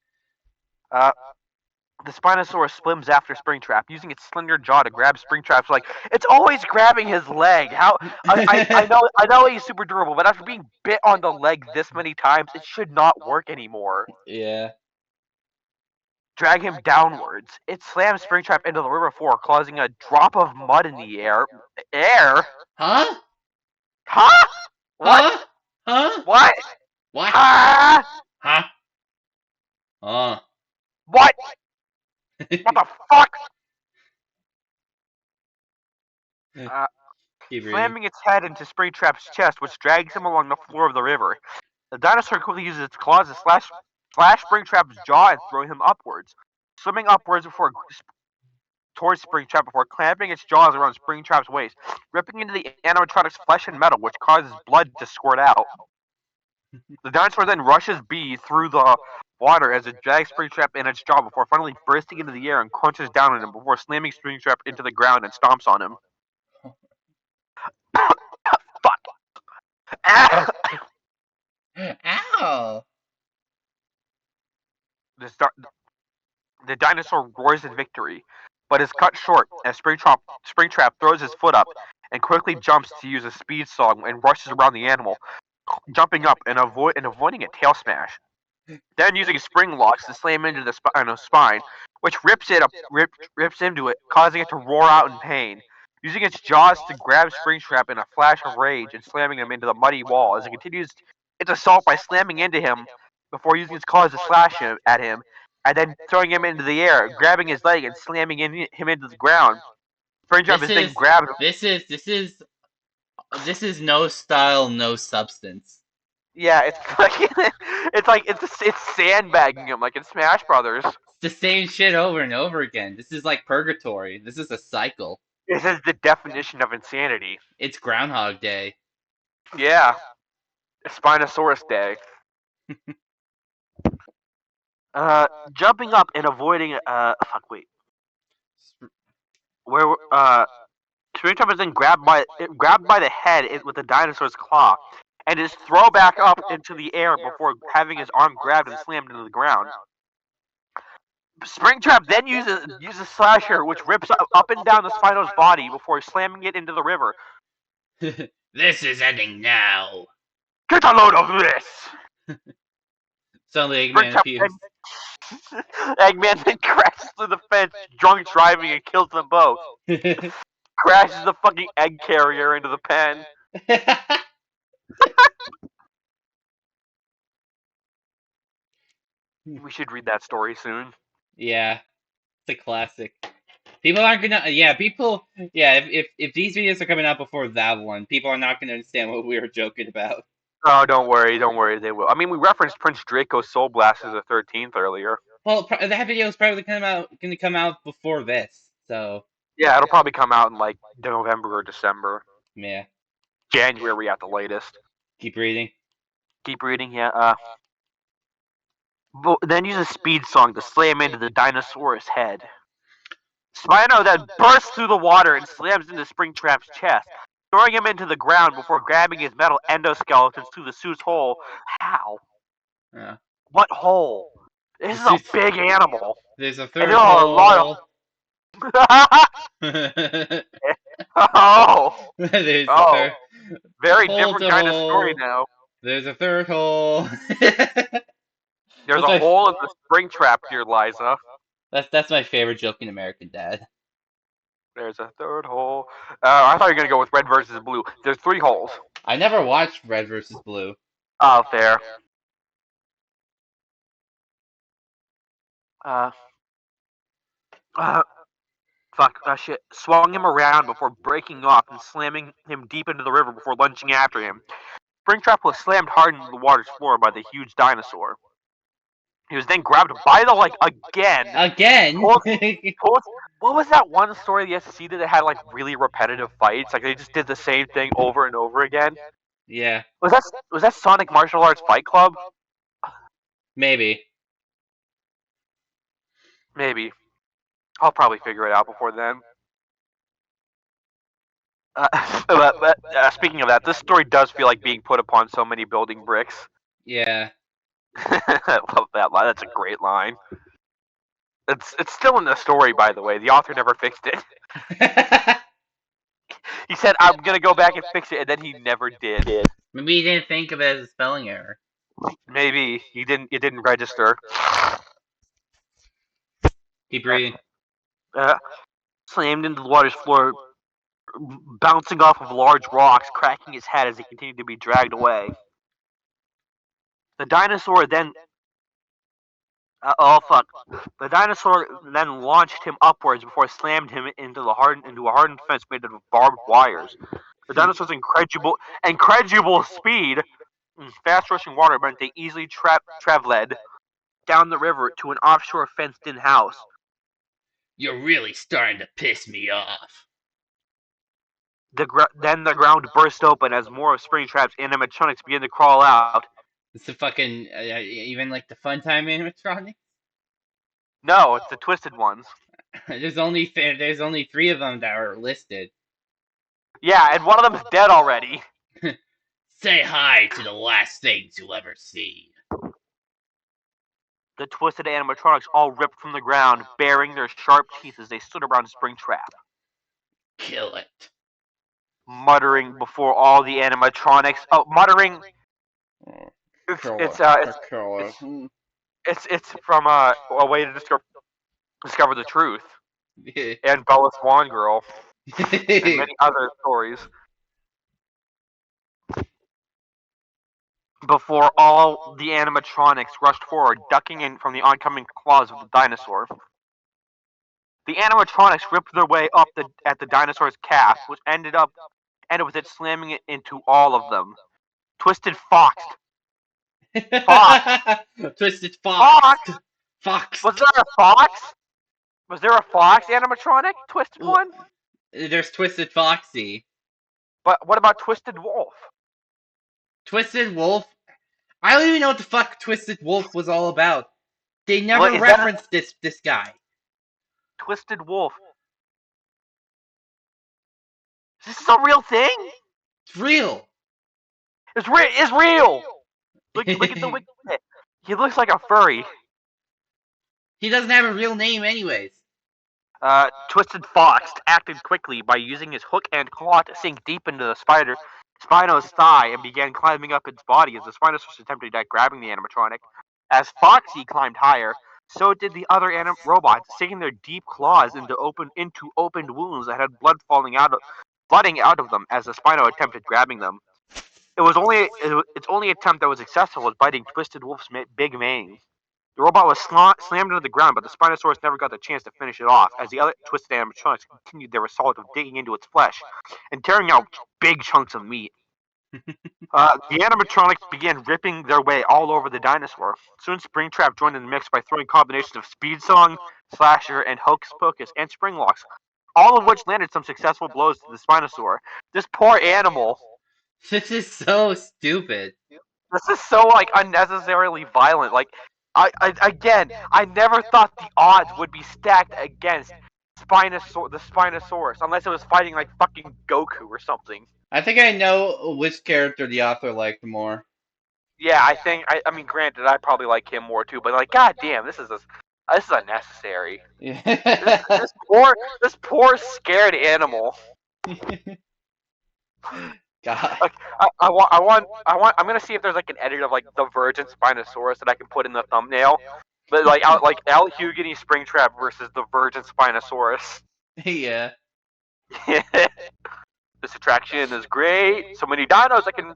The Spinosaurus swims after Springtrap, using its slender jaw to grab Springtrap's leg. It's always grabbing his leg. I know he's super durable, but after being bit on the leg this many times, it should not work anymore. Yeah. Drag him downwards. It slams Springtrap into the river floor, causing a drop of mud in the air. Huh? Huh? What? Huh? What? What? Huh? What? What the fuck? Slamming its head into Springtrap's chest, which drags him along the floor of the river. The dinosaur quickly uses its claws to slash Springtrap's jaw and throw him upwards, swimming upwards towards Springtrap before clamping its jaws around Springtrap's waist, ripping into the animatronic's flesh and metal, which causes blood to squirt out. The dinosaur then rushes B through the water as it drags Springtrap in its jaw before finally bursting into the air and crunches down on him before slamming Springtrap into the ground and stomps on him. Fuck. Ow! the dinosaur roars in victory, but is cut short as Springtrap throws his foot up and quickly jumps to use a speed song and rushes around the animal, jumping up and avoiding a tail smash. Then using spring locks to slam into the spine, which rips into it, causing it to roar out in pain. Using its jaws to grab Springtrap in a flash of rage and slamming him into the muddy wall as it continues its assault by slamming into him before using its claws to slash at him, and then throwing him into the air, grabbing his leg and slamming him into the ground. Springtrap is then grabbed. This is no style, no substance. Yeah, it's like it's sandbagging him like in Smash Brothers. It's the same shit over and over again. This is like purgatory. This is a cycle. This is the definition of insanity. It's Groundhog Day. Yeah. Spinosaurus Day. Jumping up and avoiding where Springtrap is then grabbed by the head with the dinosaur's claw, and is thrown back up into the air before having his arm grabbed and slammed into the ground. Springtrap then uses Slasher, which rips up and down the Spino's body before slamming it into the river. This is ending now. Get a load of this! Suddenly Eggman appears. Eggman then crashes through the fence, drunk driving, and kills them both. Crashes the fucking egg carrier into the pen. We should read that story soon. Yeah, it's a classic. People aren't gonna. Yeah, people. Yeah, if these videos are coming out before that one, people are not gonna understand what we were joking about. Oh, don't worry, they will. I mean, we referenced Prince Draco's Soul Blasters the 13th earlier. Well, that video is probably gonna come out before this, so. Yeah, it'll probably come out in like November or December. Yeah. January at the latest. Keep reading. Keep reading, yeah. Then use a speed song to slam into the Dinosaurus head. Spino then bursts through the water and slams into Springtrap's chest, throwing him into the ground before grabbing his metal endoskeletons through the suit's hole. How? Yeah. What hole? This is a big animal. There's a third hole. A lot of... Oh! There's a very different kind of story now. There's a third hole. There's a hole in the Springtrap here, Liza. That's my favorite joke in American Dad. There's a third hole. I thought you were gonna go with Red versus Blue. There's 3 holes. I never watched Red versus Blue. Oh, fair. Shit. Swung him around before breaking off and slamming him deep into the river before lunging after him. Springtrap was slammed hard into the water's floor by the huge dinosaur. He was then grabbed by the leg again. Again? What was that one story the SEC did that had like really repetitive fights? Like they just did the same thing over and over again? Yeah. Was that Sonic Martial Arts Fight Club? Maybe. Maybe. I'll probably figure it out before then. Speaking of that, this story does feel like being put upon so many building bricks. Yeah. I love that line. That's a great line. It's still in the story, by the way. The author never fixed it. He said, "I'm gonna go back and fix it," and then he never did. Maybe he didn't think of it as a spelling error. Maybe he didn't. It didn't register. Keep reading. Slammed into the water's floor, bouncing off of large rocks, cracking his head as he continued to be dragged away. The dinosaur then... The dinosaur then launched him upwards before it slammed him into a hardened fence made of barbed wires. The dinosaur's incredible speed and fast rushing water meant they easily traveled down the river to an offshore fenced-in house. You're really starting to piss me off. Then the ground burst open as more of Springtrap's animatronics began to crawl out. It's the fucking even like the Fun Time animatronics. No, it's the twisted ones. There's only 3 of them that are listed. Yeah, and one of them's dead already. Say hi to the last things you'll ever see. the twisted animatronics all ripped from the ground, baring their sharp teeth as they stood around Springtrap, Kill it. muttering before all the animatronics. Oh, muttering. It's Kill it's it. uh it's Kill it's it. it's from a way to discover the truth, and Bella Swan Girl, and many other stories. Before all the animatronics rushed forward, ducking in from the oncoming claws of the dinosaur. The animatronics ripped their way up at the dinosaur's calf, which ended with it slamming it into all of them. Twisted Fox. Fox. Twisted Fox. Fox. Fox. Was there a fox? Was there a fox animatronic? Twisted one? There's Twisted Foxy. But what about Twisted Wolf? Twisted Wolf? I don't even know what the fuck Twisted Wolf was all about. They never What, is that- referenced this guy. Twisted Wolf. Is this a real thing? It's real. It's real. Look at the wiki. He looks like a furry. He doesn't have a real name anyways. Twisted Fox acted quickly by using his hook and claw to sink deep into the Spino's thigh and began climbing up its body as the Spinosaurus attempted at grabbing the animatronic. As Foxy climbed higher, so did the other robots, sinking their deep claws into opened wounds that had blooding out of them as the Spino attempted grabbing them. Its only attempt that was successful was biting Twisted Wolf's big mane. The robot was slammed into the ground, but the Spinosaurus never got the chance to finish it off, as the other twisted animatronics continued their assault of digging into its flesh and tearing out big chunks of meat. The animatronics began ripping their way all over the dinosaur. Soon Springtrap joined in the mix by throwing combinations of Speed Song, Slasher, and Hocus Pocus, and Spring Locks, all of which landed some successful blows to the Spinosaur. This poor animal. This is so stupid. This is so, unnecessarily violent. I never thought the odds would be stacked against the Spinosaurus, unless it was fighting, fucking Goku or something. I think I know which character the author liked more. Yeah, I mean, granted, I probably like him more too, but, goddamn, this is unnecessary. This poor scared animal. God. I'm gonna see if there's an edit of the Virgin Spinosaurus that I can put in the thumbnail. But Al Hugany Springtrap versus the Virgin Spinosaurus. Yeah. This attraction is great. So many dinos I can.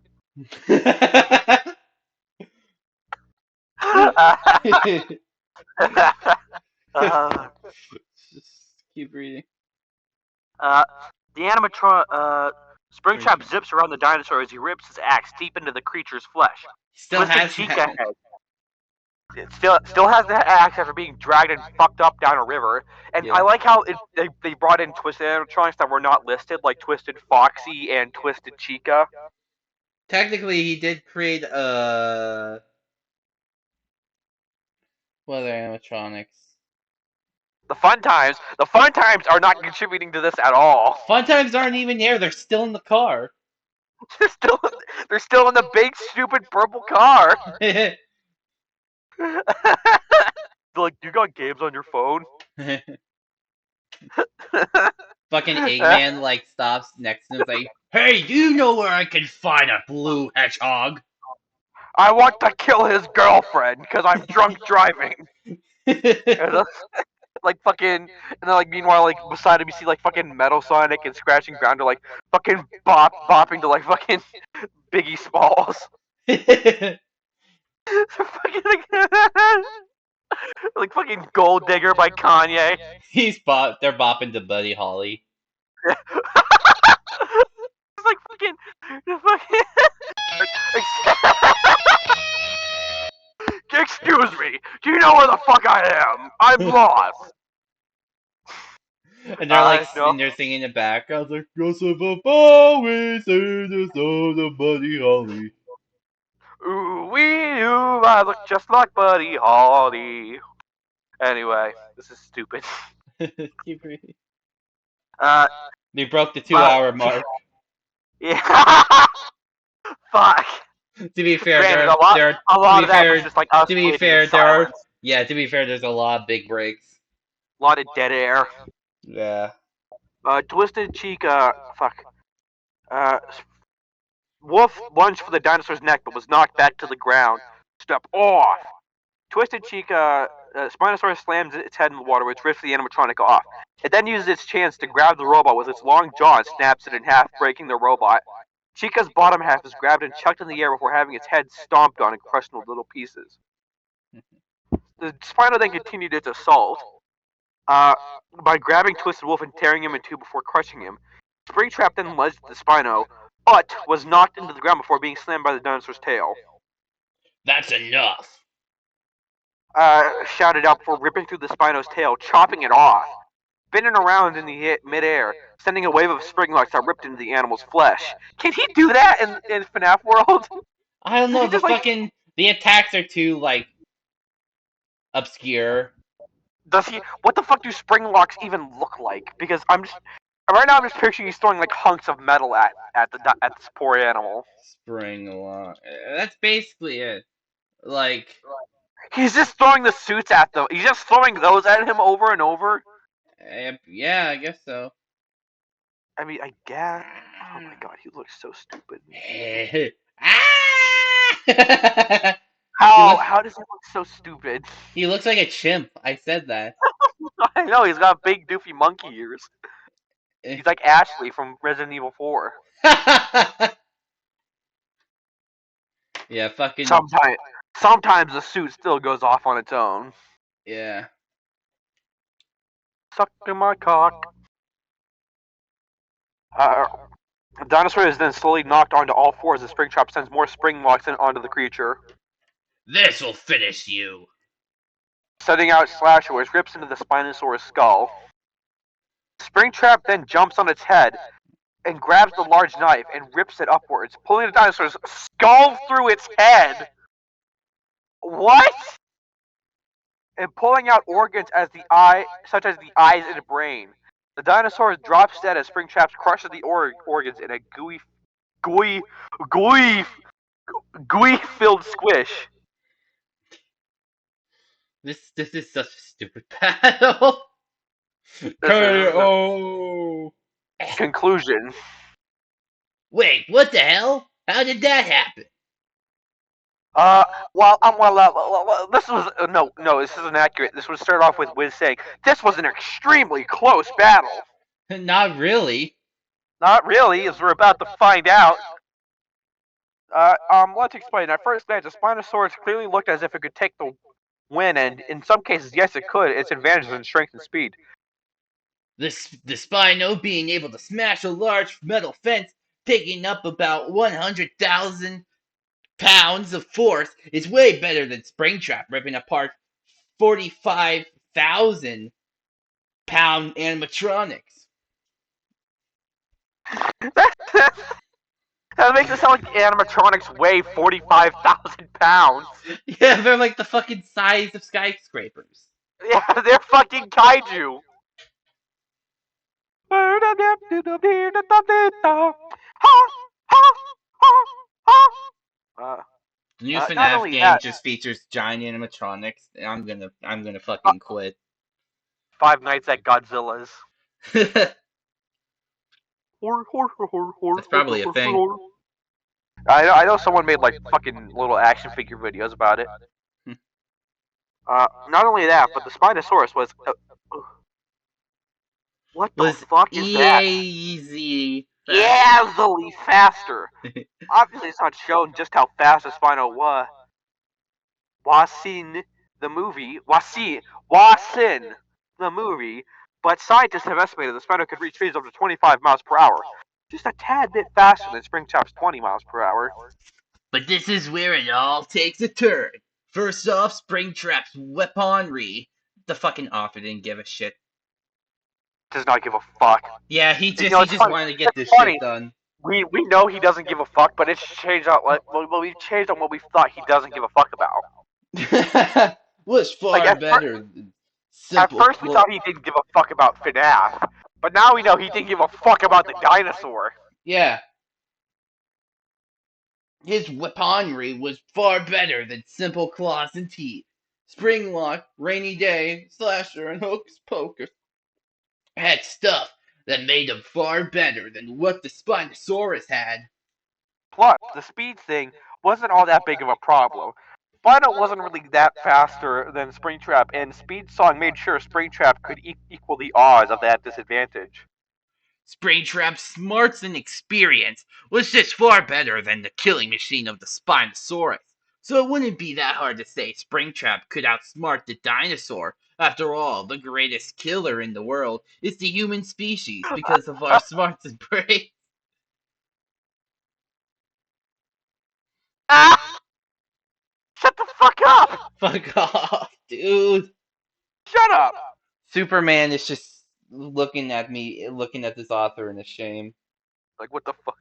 Just keep reading. The Springtrap zips around the dinosaur as he rips his axe deep into the creature's flesh. Still Twisted has Chica head. It still has the axe after being dragged and fucked up down a river. And Yeah. I like how they brought in twisted animatronics that were not listed, like Twisted Foxy and Twisted Chica. Technically, he did create what other animatronics? The Fun Times are not contributing to this at all. Fun Times aren't even here. They're still in the car. They're still in the big stupid purple car. Like, you got games on your phone? Fucking Eggman stops next to him, like, "Hey, do you know where I can find a blue hedgehog?" I want to kill his girlfriend because I'm drunk driving. And then meanwhile beside him you see fucking Metal Sonic and Scratching Ground to fucking bopping to fucking Biggie Smalls. Fucking Gold Digger by Kanye. They're bopping to Buddy Holly. It's fucking excuse me, do you know where the fuck I am? I'm lost. And they're No. and they're singing in the background, like, "Guess I've always heard the sound of Buddy Holly." Ooh wee ooh, I look just like Buddy Holly. Anyway, this is stupid. Keep reading. They broke the 2-hour mark. Yeah. Fuck. To be fair, Granted, there are a lot of that was just us to be waiting fair, in silence. Yeah, to be fair, there's a lot of big breaks. A lot of dead air. Yeah. Twisted Cheek, Wolf lunged for the dinosaur's neck but was knocked back to the ground. Step off! Twisted Cheek, Spinosaurus slams its head in the water, which rips the animatronic off. It then uses its chance to grab the robot with its long jaw and snaps it in half, breaking the robot. Chica's bottom half is grabbed and chucked in the air before having its head stomped on and crushed into little pieces. The Spino then continued its assault by grabbing Twisted Wolf and tearing him in two before crushing him. Springtrap then lunged at the Spino, but was knocked into the ground before being slammed by the dinosaur's tail. That's enough. Shouted out before ripping through the Spino's tail, chopping it off. Spinning around in the mid-air, sending a wave of spring locks that ripped into the animal's flesh. Can he do that in FNAF world? I don't know. He just, The attacks are too obscure. Does he? What the fuck do spring locks even look like? Because right now I'm just picturing he's throwing like hunks of metal at this poor animal. Spring lock. That's basically it. Like, he's just throwing the suits at them. He's just throwing those at him over and over. Yeah, I guess so. I mean, I guess. Oh my god, he looks so stupid. How does he look so stupid? He looks like a chimp. I said that. I know, he's got big doofy monkey ears. He's like Ashley from Resident Evil 4. Yeah, fucking. Sometimes the suit still goes off on its own. Yeah. Suck in my cock. The dinosaur is then slowly knocked onto all fours as Springtrap sends more spring locks onto the creature. This'll finish you. Setting out Slasher, which rips into the Spinosaurus skull. Springtrap then jumps on its head and grabs the large knife and rips it upwards, pulling the dinosaur's skull through its head. What? And pulling out organs such as the eyes and brain. The dinosaur drops dead as Springtrap crushes the organs in a gooey-filled squish. This is such a stupid battle. KO. Conclusion. Wait, what the hell? How did that happen? This was no, this isn't accurate. This would start off with Wiz saying this was an extremely close battle. Not really. Not really, as we're about to find out. Let's explain. At first glance, the Spinosaurus clearly looked as if it could take the win, and in some cases, yes, it could. Its advantages in strength and speed. The Spino being able to smash a large metal fence, picking up about 100,000 pounds of force, is way better than Springtrap ripping apart 45,000 pound animatronics. That makes it sound like animatronics weigh 45,000 pounds. Yeah, they're like the fucking size of skyscrapers. Yeah, they're fucking kaiju. The new not FNAF only game that- just features giant animatronics. And I'm gonna fucking quit. Five Nights at Godzilla's. That's probably a thing. I know someone made like fucking little action figure videos about it. Not only that, but the Spinosaurus was. What the fuck is that? Easy. Easily faster. Obviously, it's not shown just how fast the Spino was. Wasin the movie, but scientists have estimated the Spino could reach speeds up to 25 miles per hour. Just a tad bit faster than Springtrap's 20 miles per hour. But this is where it all takes a turn. First off, Springtrap's weaponry. The fucking author didn't give a shit. Does not give a fuck. Yeah, he just funny. wanted to get this funny. shit done. We know he doesn't give a fuck, but it's changed out we've changed on what we thought he doesn't give a fuck about. Was far better than simple. At first we thought he didn't give a fuck about FNAF, but now we know he didn't give a fuck about the dinosaur. Yeah. His weaponry was far better than simple claws and teeth. Springlock, Rainy Day, Slasher, and Hocus Pocus had stuff that made them far better than what the Spinosaurus had. Plus, the speed thing wasn't all that big of a problem. Spino wasn't really that faster than Springtrap, and Speed Song made sure Springtrap could equal the odds of that disadvantage. Springtrap's smarts and experience was just far better than the killing machine of the Spinosaurus, so it wouldn't be that hard to say Springtrap could outsmart the dinosaur. After all, the greatest killer in the world is the human species because of our smarts and brains. Ah! Shut the fuck up! Fuck off, dude. Shut up! Superman is just looking at this author in a shame. Like, what the fuck?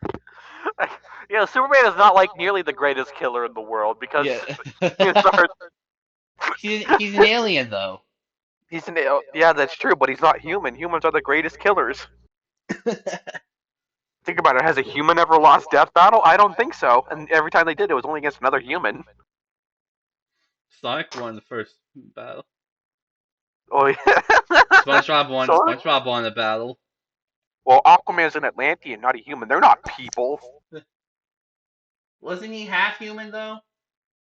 Yeah, Superman is not like nearly the greatest killer in the world because He's an alien though. yeah, that's true, but he's not human. Humans are the greatest killers. Think about it. Has a human ever lost Death Battle? I don't think so. And every time they did, it was only against another human. Sonic won the first battle. Oh yeah. SpongeBob won. Sorry? SpongeBob won the battle. Well, Aquaman's an Atlantean, not a human. They're not people. Wasn't he half human though?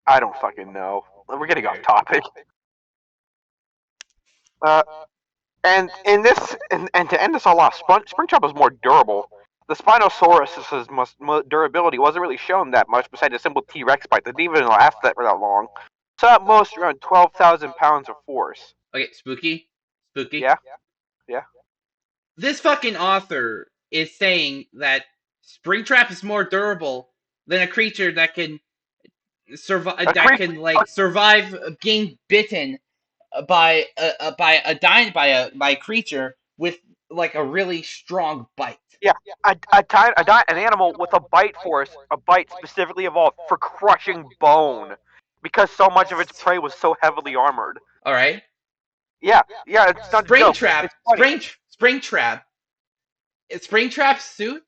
I don't fucking know. We're getting off topic. And in this, and to end this all off, Springtrap was more durable. The Spinosaurus' durability wasn't really shown that much besides a simple T-Rex bite that didn't even last that long. So at most around 12,000 pounds of force. Okay, Spooky. Yeah. This fucking author is saying that Springtrap is more durable than a creature that can survive. Survive being bitten by a creature with like a really strong bite. Yeah, an animal with a bite force, a bite specifically evolved for crushing bone, because so much of its prey was so heavily armored. All right. Yeah, it's not Springtrap's suit.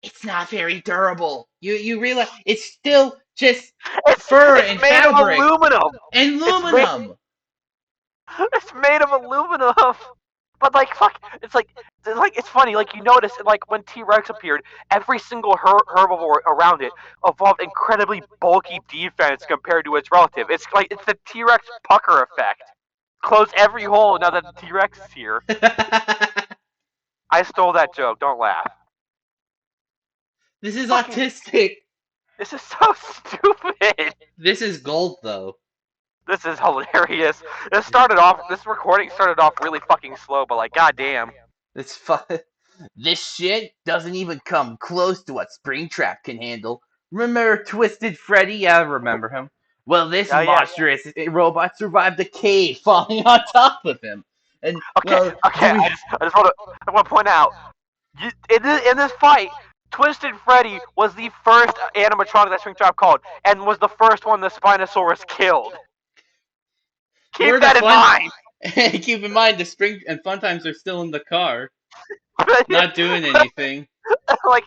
It's not very durable. You realize it's still just fur and made fabric of aluminum. and aluminum. It's made of aluminum. But like, fuck, it's funny. Like you notice, like when T-Rex appeared, every single herbivore around it evolved incredibly bulky defense compared to its relative. It's the T-Rex pucker effect. Close every hole now that the T-Rex is here. I stole that joke. Don't laugh. This is autistic. This is so stupid. This is gold, though. This is hilarious. This recording started off really fucking slow, but like, goddamn. This shit doesn't even come close to what Springtrap can handle. Remember Twisted Freddy? Yeah, I remember him. Well, this monstrous robot survived a cave falling on top of him. And I just want to point out, in this fight, Twisted Freddy was the first animatronic that Springtrap called, and was the first one the Spinosaurus killed. Keep that in mind. Keep in mind, the Spring and Fun Times are still in the car, not doing anything. like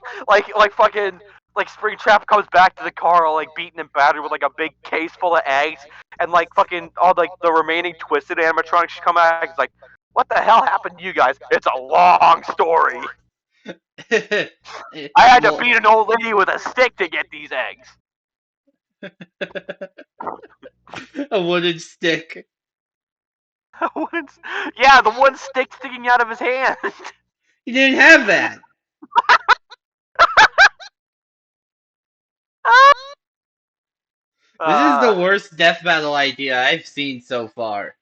Springtrap comes back to the car all like beaten and battered with like a big case full of eggs, and like fucking all like the remaining Twisted animatronics come back. It's like, what the hell happened to you guys? It's a long story. I had to beat an old lady with a stick to get these eggs. A wooden stick. Yeah, the one stick sticking out of his hand. He didn't have that. This is the worst death battle idea I've seen so far.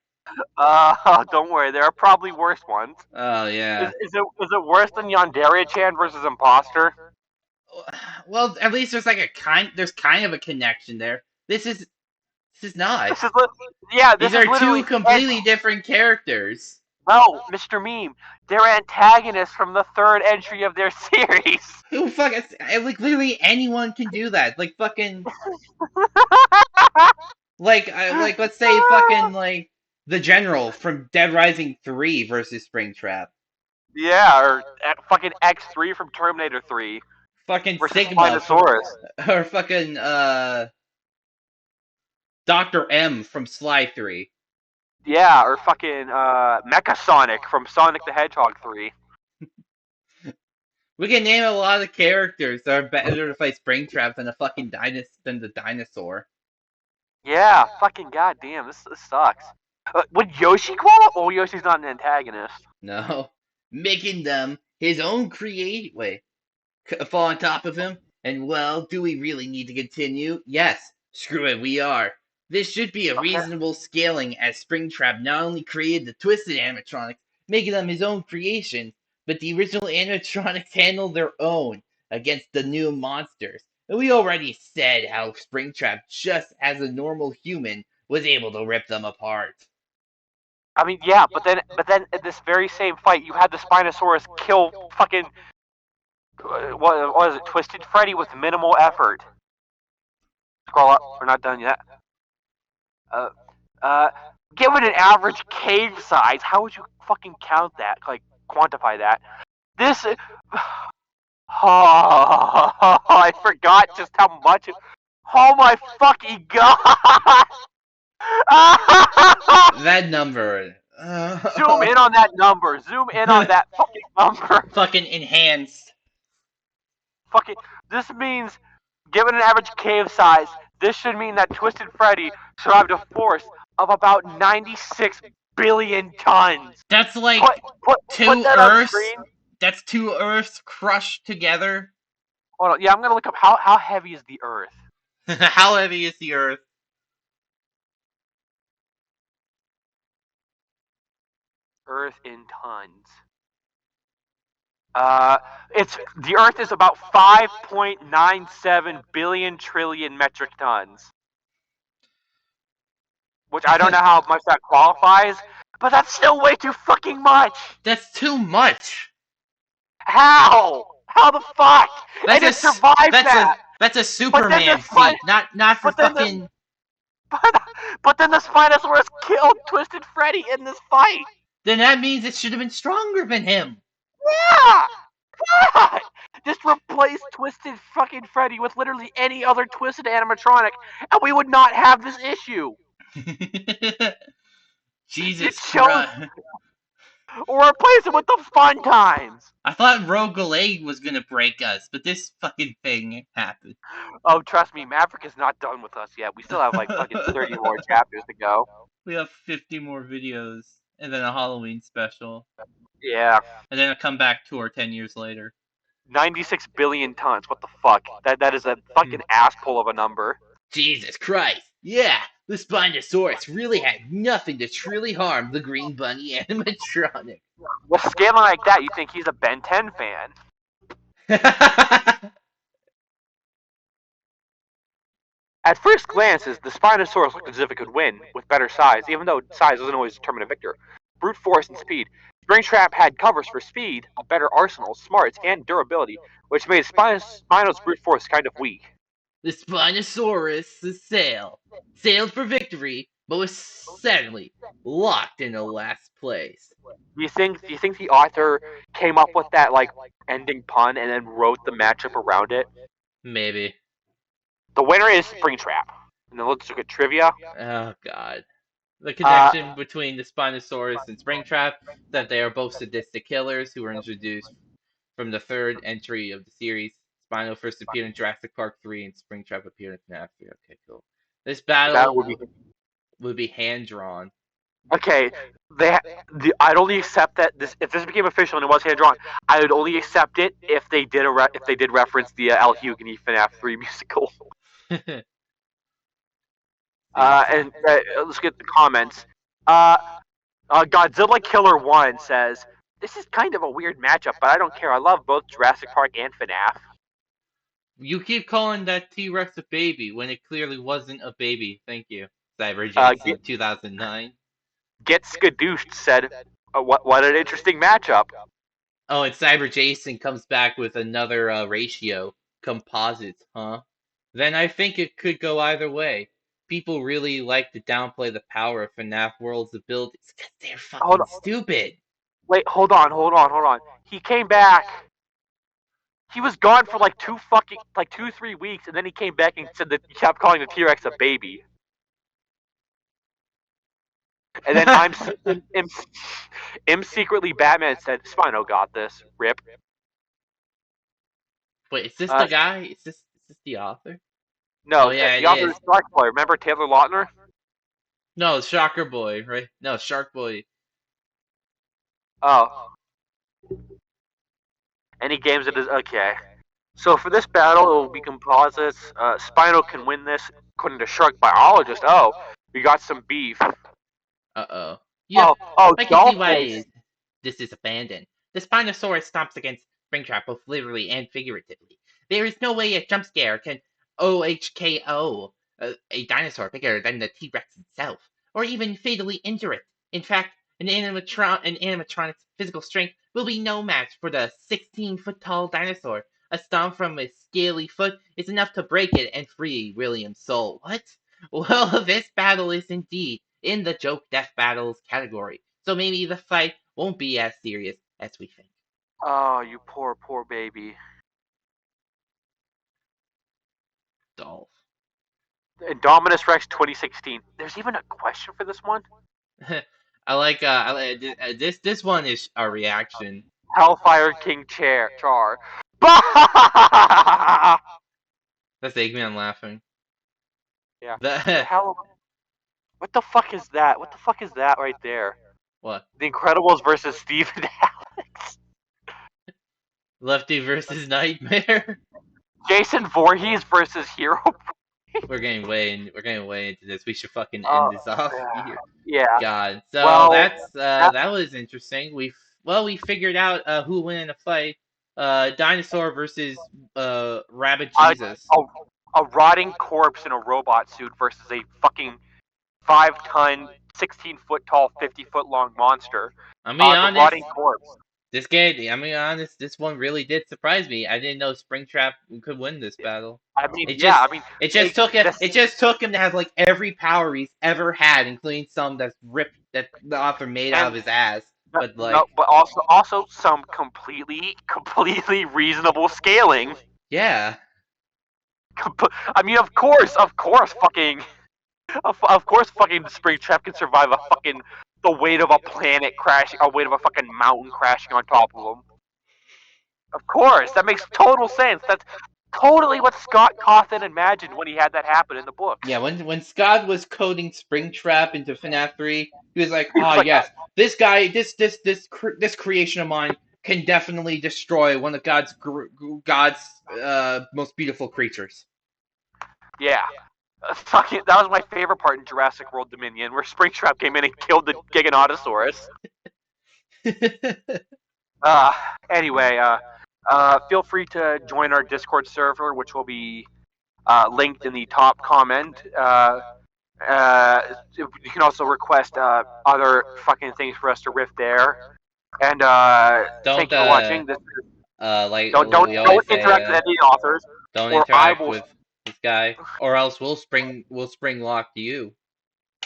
Don't worry, there are probably worse ones. Oh yeah. Is it worse than Yandere-chan versus Imposter? Well, at least there's kind of a connection there. This is not. These are two completely different characters. No, Mr. Meme, they're antagonists from the third entry of their series. Who fucking like literally anyone can do that? Like fucking like let's say fucking like the General from Dead Rising 3 versus Springtrap. Yeah, or fucking X3 from Terminator 3. Fucking versus Sigma Spinosaurus. or fucking Dr. M from Sly 3. Yeah, or fucking Mecha Sonic from Sonic the Hedgehog 3. We can name a lot of characters that are better to fight Springtrap than the dinosaur. Yeah, fucking goddamn, this sucks. Would Yoshi qualify? Oh, Yoshi's not an antagonist. No. Making them his own fall on top of him. And well, do we really need to continue? Yes. Screw it, we are. This should be a reasonable scaling, as Springtrap not only created the twisted animatronics, making them his own creation, but the original animatronics handle their own against the new monsters. And we already said how Springtrap, just as a normal human, was able to rip them apart. I mean, yeah, but then in this very same fight, you had the Spinosaurus kill fucking what was it, Twisted Freddy with minimal effort. Scroll up, we're not done yet. Given an average cave size, how would you fucking count that? Like, quantify that? This. Oh, I forgot just how much. Oh my fucking god! That number. Zoom in on that number. Zoom in on that fucking number. Fucking enhanced. Fucking. This means, given an average cave size, this should mean that Twisted Freddy survived a force of about 96 billion tons. That's like put that on screen. That's 2 Earths crushed together. Hold on, yeah, I'm gonna look up how heavy is the Earth. How heavy is the Earth? Earth in tons. The Earth is about 5.97 billion trillion metric tons. Which I don't know how much that qualifies, but that's still way too fucking much! That's too much! How? How the fuck? And it survived that! That's a Superman feat, not for fucking... But then the Spinosaurus killed Twisted Freddy in this fight! Then that means it should have been stronger than him! Yeah! God! Just replace Twisted fucking Freddy with literally any other twisted animatronic, and we would not have this issue! Jesus Christ. Or replace it with the Fun Times! I thought Rogue Galade was gonna break us, but this fucking thing happened. Oh, trust me, Maverick is not done with us yet. We still have like fucking 30 more chapters to go. We have 50 more videos, and then a Halloween special. Yeah. And then a comeback tour 10 years later. 96 billion tons, what the fuck? That is a fucking asspull of a number. Jesus Christ. Yeah, the Spinosaurus really had nothing to truly harm the Green Bunny animatronic. With scaling like that, you think he's a Ben 10 fan. At first glances, the Spinosaurus looked as if it could win, with better size, even though size doesn't always determine a victor. Brute force and speed. Springtrap had covers for speed, a better arsenal, smarts, and durability, which made Spino's brute force kind of weak. The Spinosaurus sailed for victory, but was sadly locked in the last place. Do you think the author came up with that like ending pun and then wrote the matchup around it? Maybe. The winner is Springtrap. And then let's look at trivia. Oh god. The connection between the Spinosaurus and Springtrap, that they are both sadistic killers who were introduced from the third entry of the series. Spino first appeared in Jurassic Park 3 and Springtrap appeared in FNAF 3. Okay, cool. This battle would be hand-drawn. Okay, I'd only accept that if this became official and it was hand-drawn, I would only accept it if they did reference the El Hughany FNAF 3 musical. And let's get the comments. Godzilla Killer 1 says, "This is kind of a weird matchup, but I don't care. I love both Jurassic Park and FNAF." You keep calling that T-Rex a baby when it clearly wasn't a baby. Thank you. Cyber Jason 2009. Get Skadooshed said, what an interesting matchup. Oh, and Cyber Jason comes back with another ratio. Composites, huh? Then I think it could go either way. People really like to downplay the power of FNAF World's abilities because they're fucking stupid. Wait, hold on. He came back. He was gone for like 2-3 weeks, and then he came back and said that he kept calling the T-Rex a baby. And then I'm secretly Batman said, Spino got this. Rip. Wait, is this the guy? Is this the author? No, Oh, yeah, the it author is. is Shark Boy. Remember Taylor Lautner? No, Shocker Boy, right? No, Shark Boy. Oh. Any games that is okay. So for this battle, it will be composites. Spino can win this, according to Shark Biologist. Oh, we got some beef. Uh-oh. Yeah, I can see why this is abandoned. The Spinosaurus stomps against Springtrap both literally and figuratively. There is no way a jump scare can OHKO a dinosaur bigger than the T-Rex itself, or even fatally injure it. In fact, an animatronic's physical strength will be no match for the 16-foot-tall dinosaur. A stomp from a scaly foot is enough to break it and free William's soul. What? Well, this battle is indeed in the joke death battles category, so maybe the fight won't be as serious as we think. Oh, you poor, poor baby. Dolph. Indominus Rex 2016. There's even a question for this one? I like this one is a reaction. Hellfire King Char. That's Eggman laughing. Yeah. The What the fuck is that? What the fuck is that right there? what? The Incredibles versus Steve and Alex. Lefty versus Nightmare. Jason Voorhees versus Hero. We're getting way into this. We should fucking end this off here. Yeah. God. So Well, that was interesting. We figured out who won in a fight. Dinosaur versus Rabbit Jesus. A rotting corpse in a robot suit versus a fucking 5-ton, 16-foot tall, 50-foot long monster. I'm being honest. Rotting corpse. This game, I'm being honest. This one really did surprise me. I didn't know Springtrap could win this battle. I mean, It just took him to have like every power he's ever had, including some that's ripped that the author made out of his ass. But also some completely reasonable scaling. Yeah. I mean, of course, fucking Springtrap can survive the weight of a planet crashing, a weight of a fucking mountain crashing on top of him. Of course, that makes total sense. That's totally what Scott Cawthon imagined when he had that happen in the books. Yeah, when Scott was coding Springtrap into FNAF 3, he was like, yes, this guy, this creation of mine can definitely destroy one of God's most beautiful creatures. Yeah. That was my favorite part in Jurassic World Dominion, where Springtrap came in and killed the Giganotosaurus. Anyway, feel free to join our Discord server, which will be linked in the top comment. You can also request other fucking things for us to riff there. And thank you for watching. This don't interact with any authors. Don't interact with this guy, or else we'll spring lock you.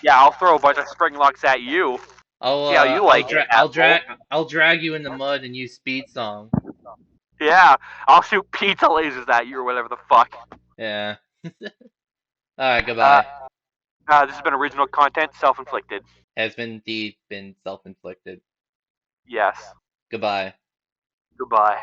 Yeah, I'll throw a bunch of spring locks at you. See how you like it. I'll drag you in the mud and use speed song. Yeah, I'll shoot pizza lasers at you or whatever the fuck. Yeah. Alright, goodbye. This has been original content, self-inflicted. Has indeed been self-inflicted. Yes. Goodbye. Goodbye.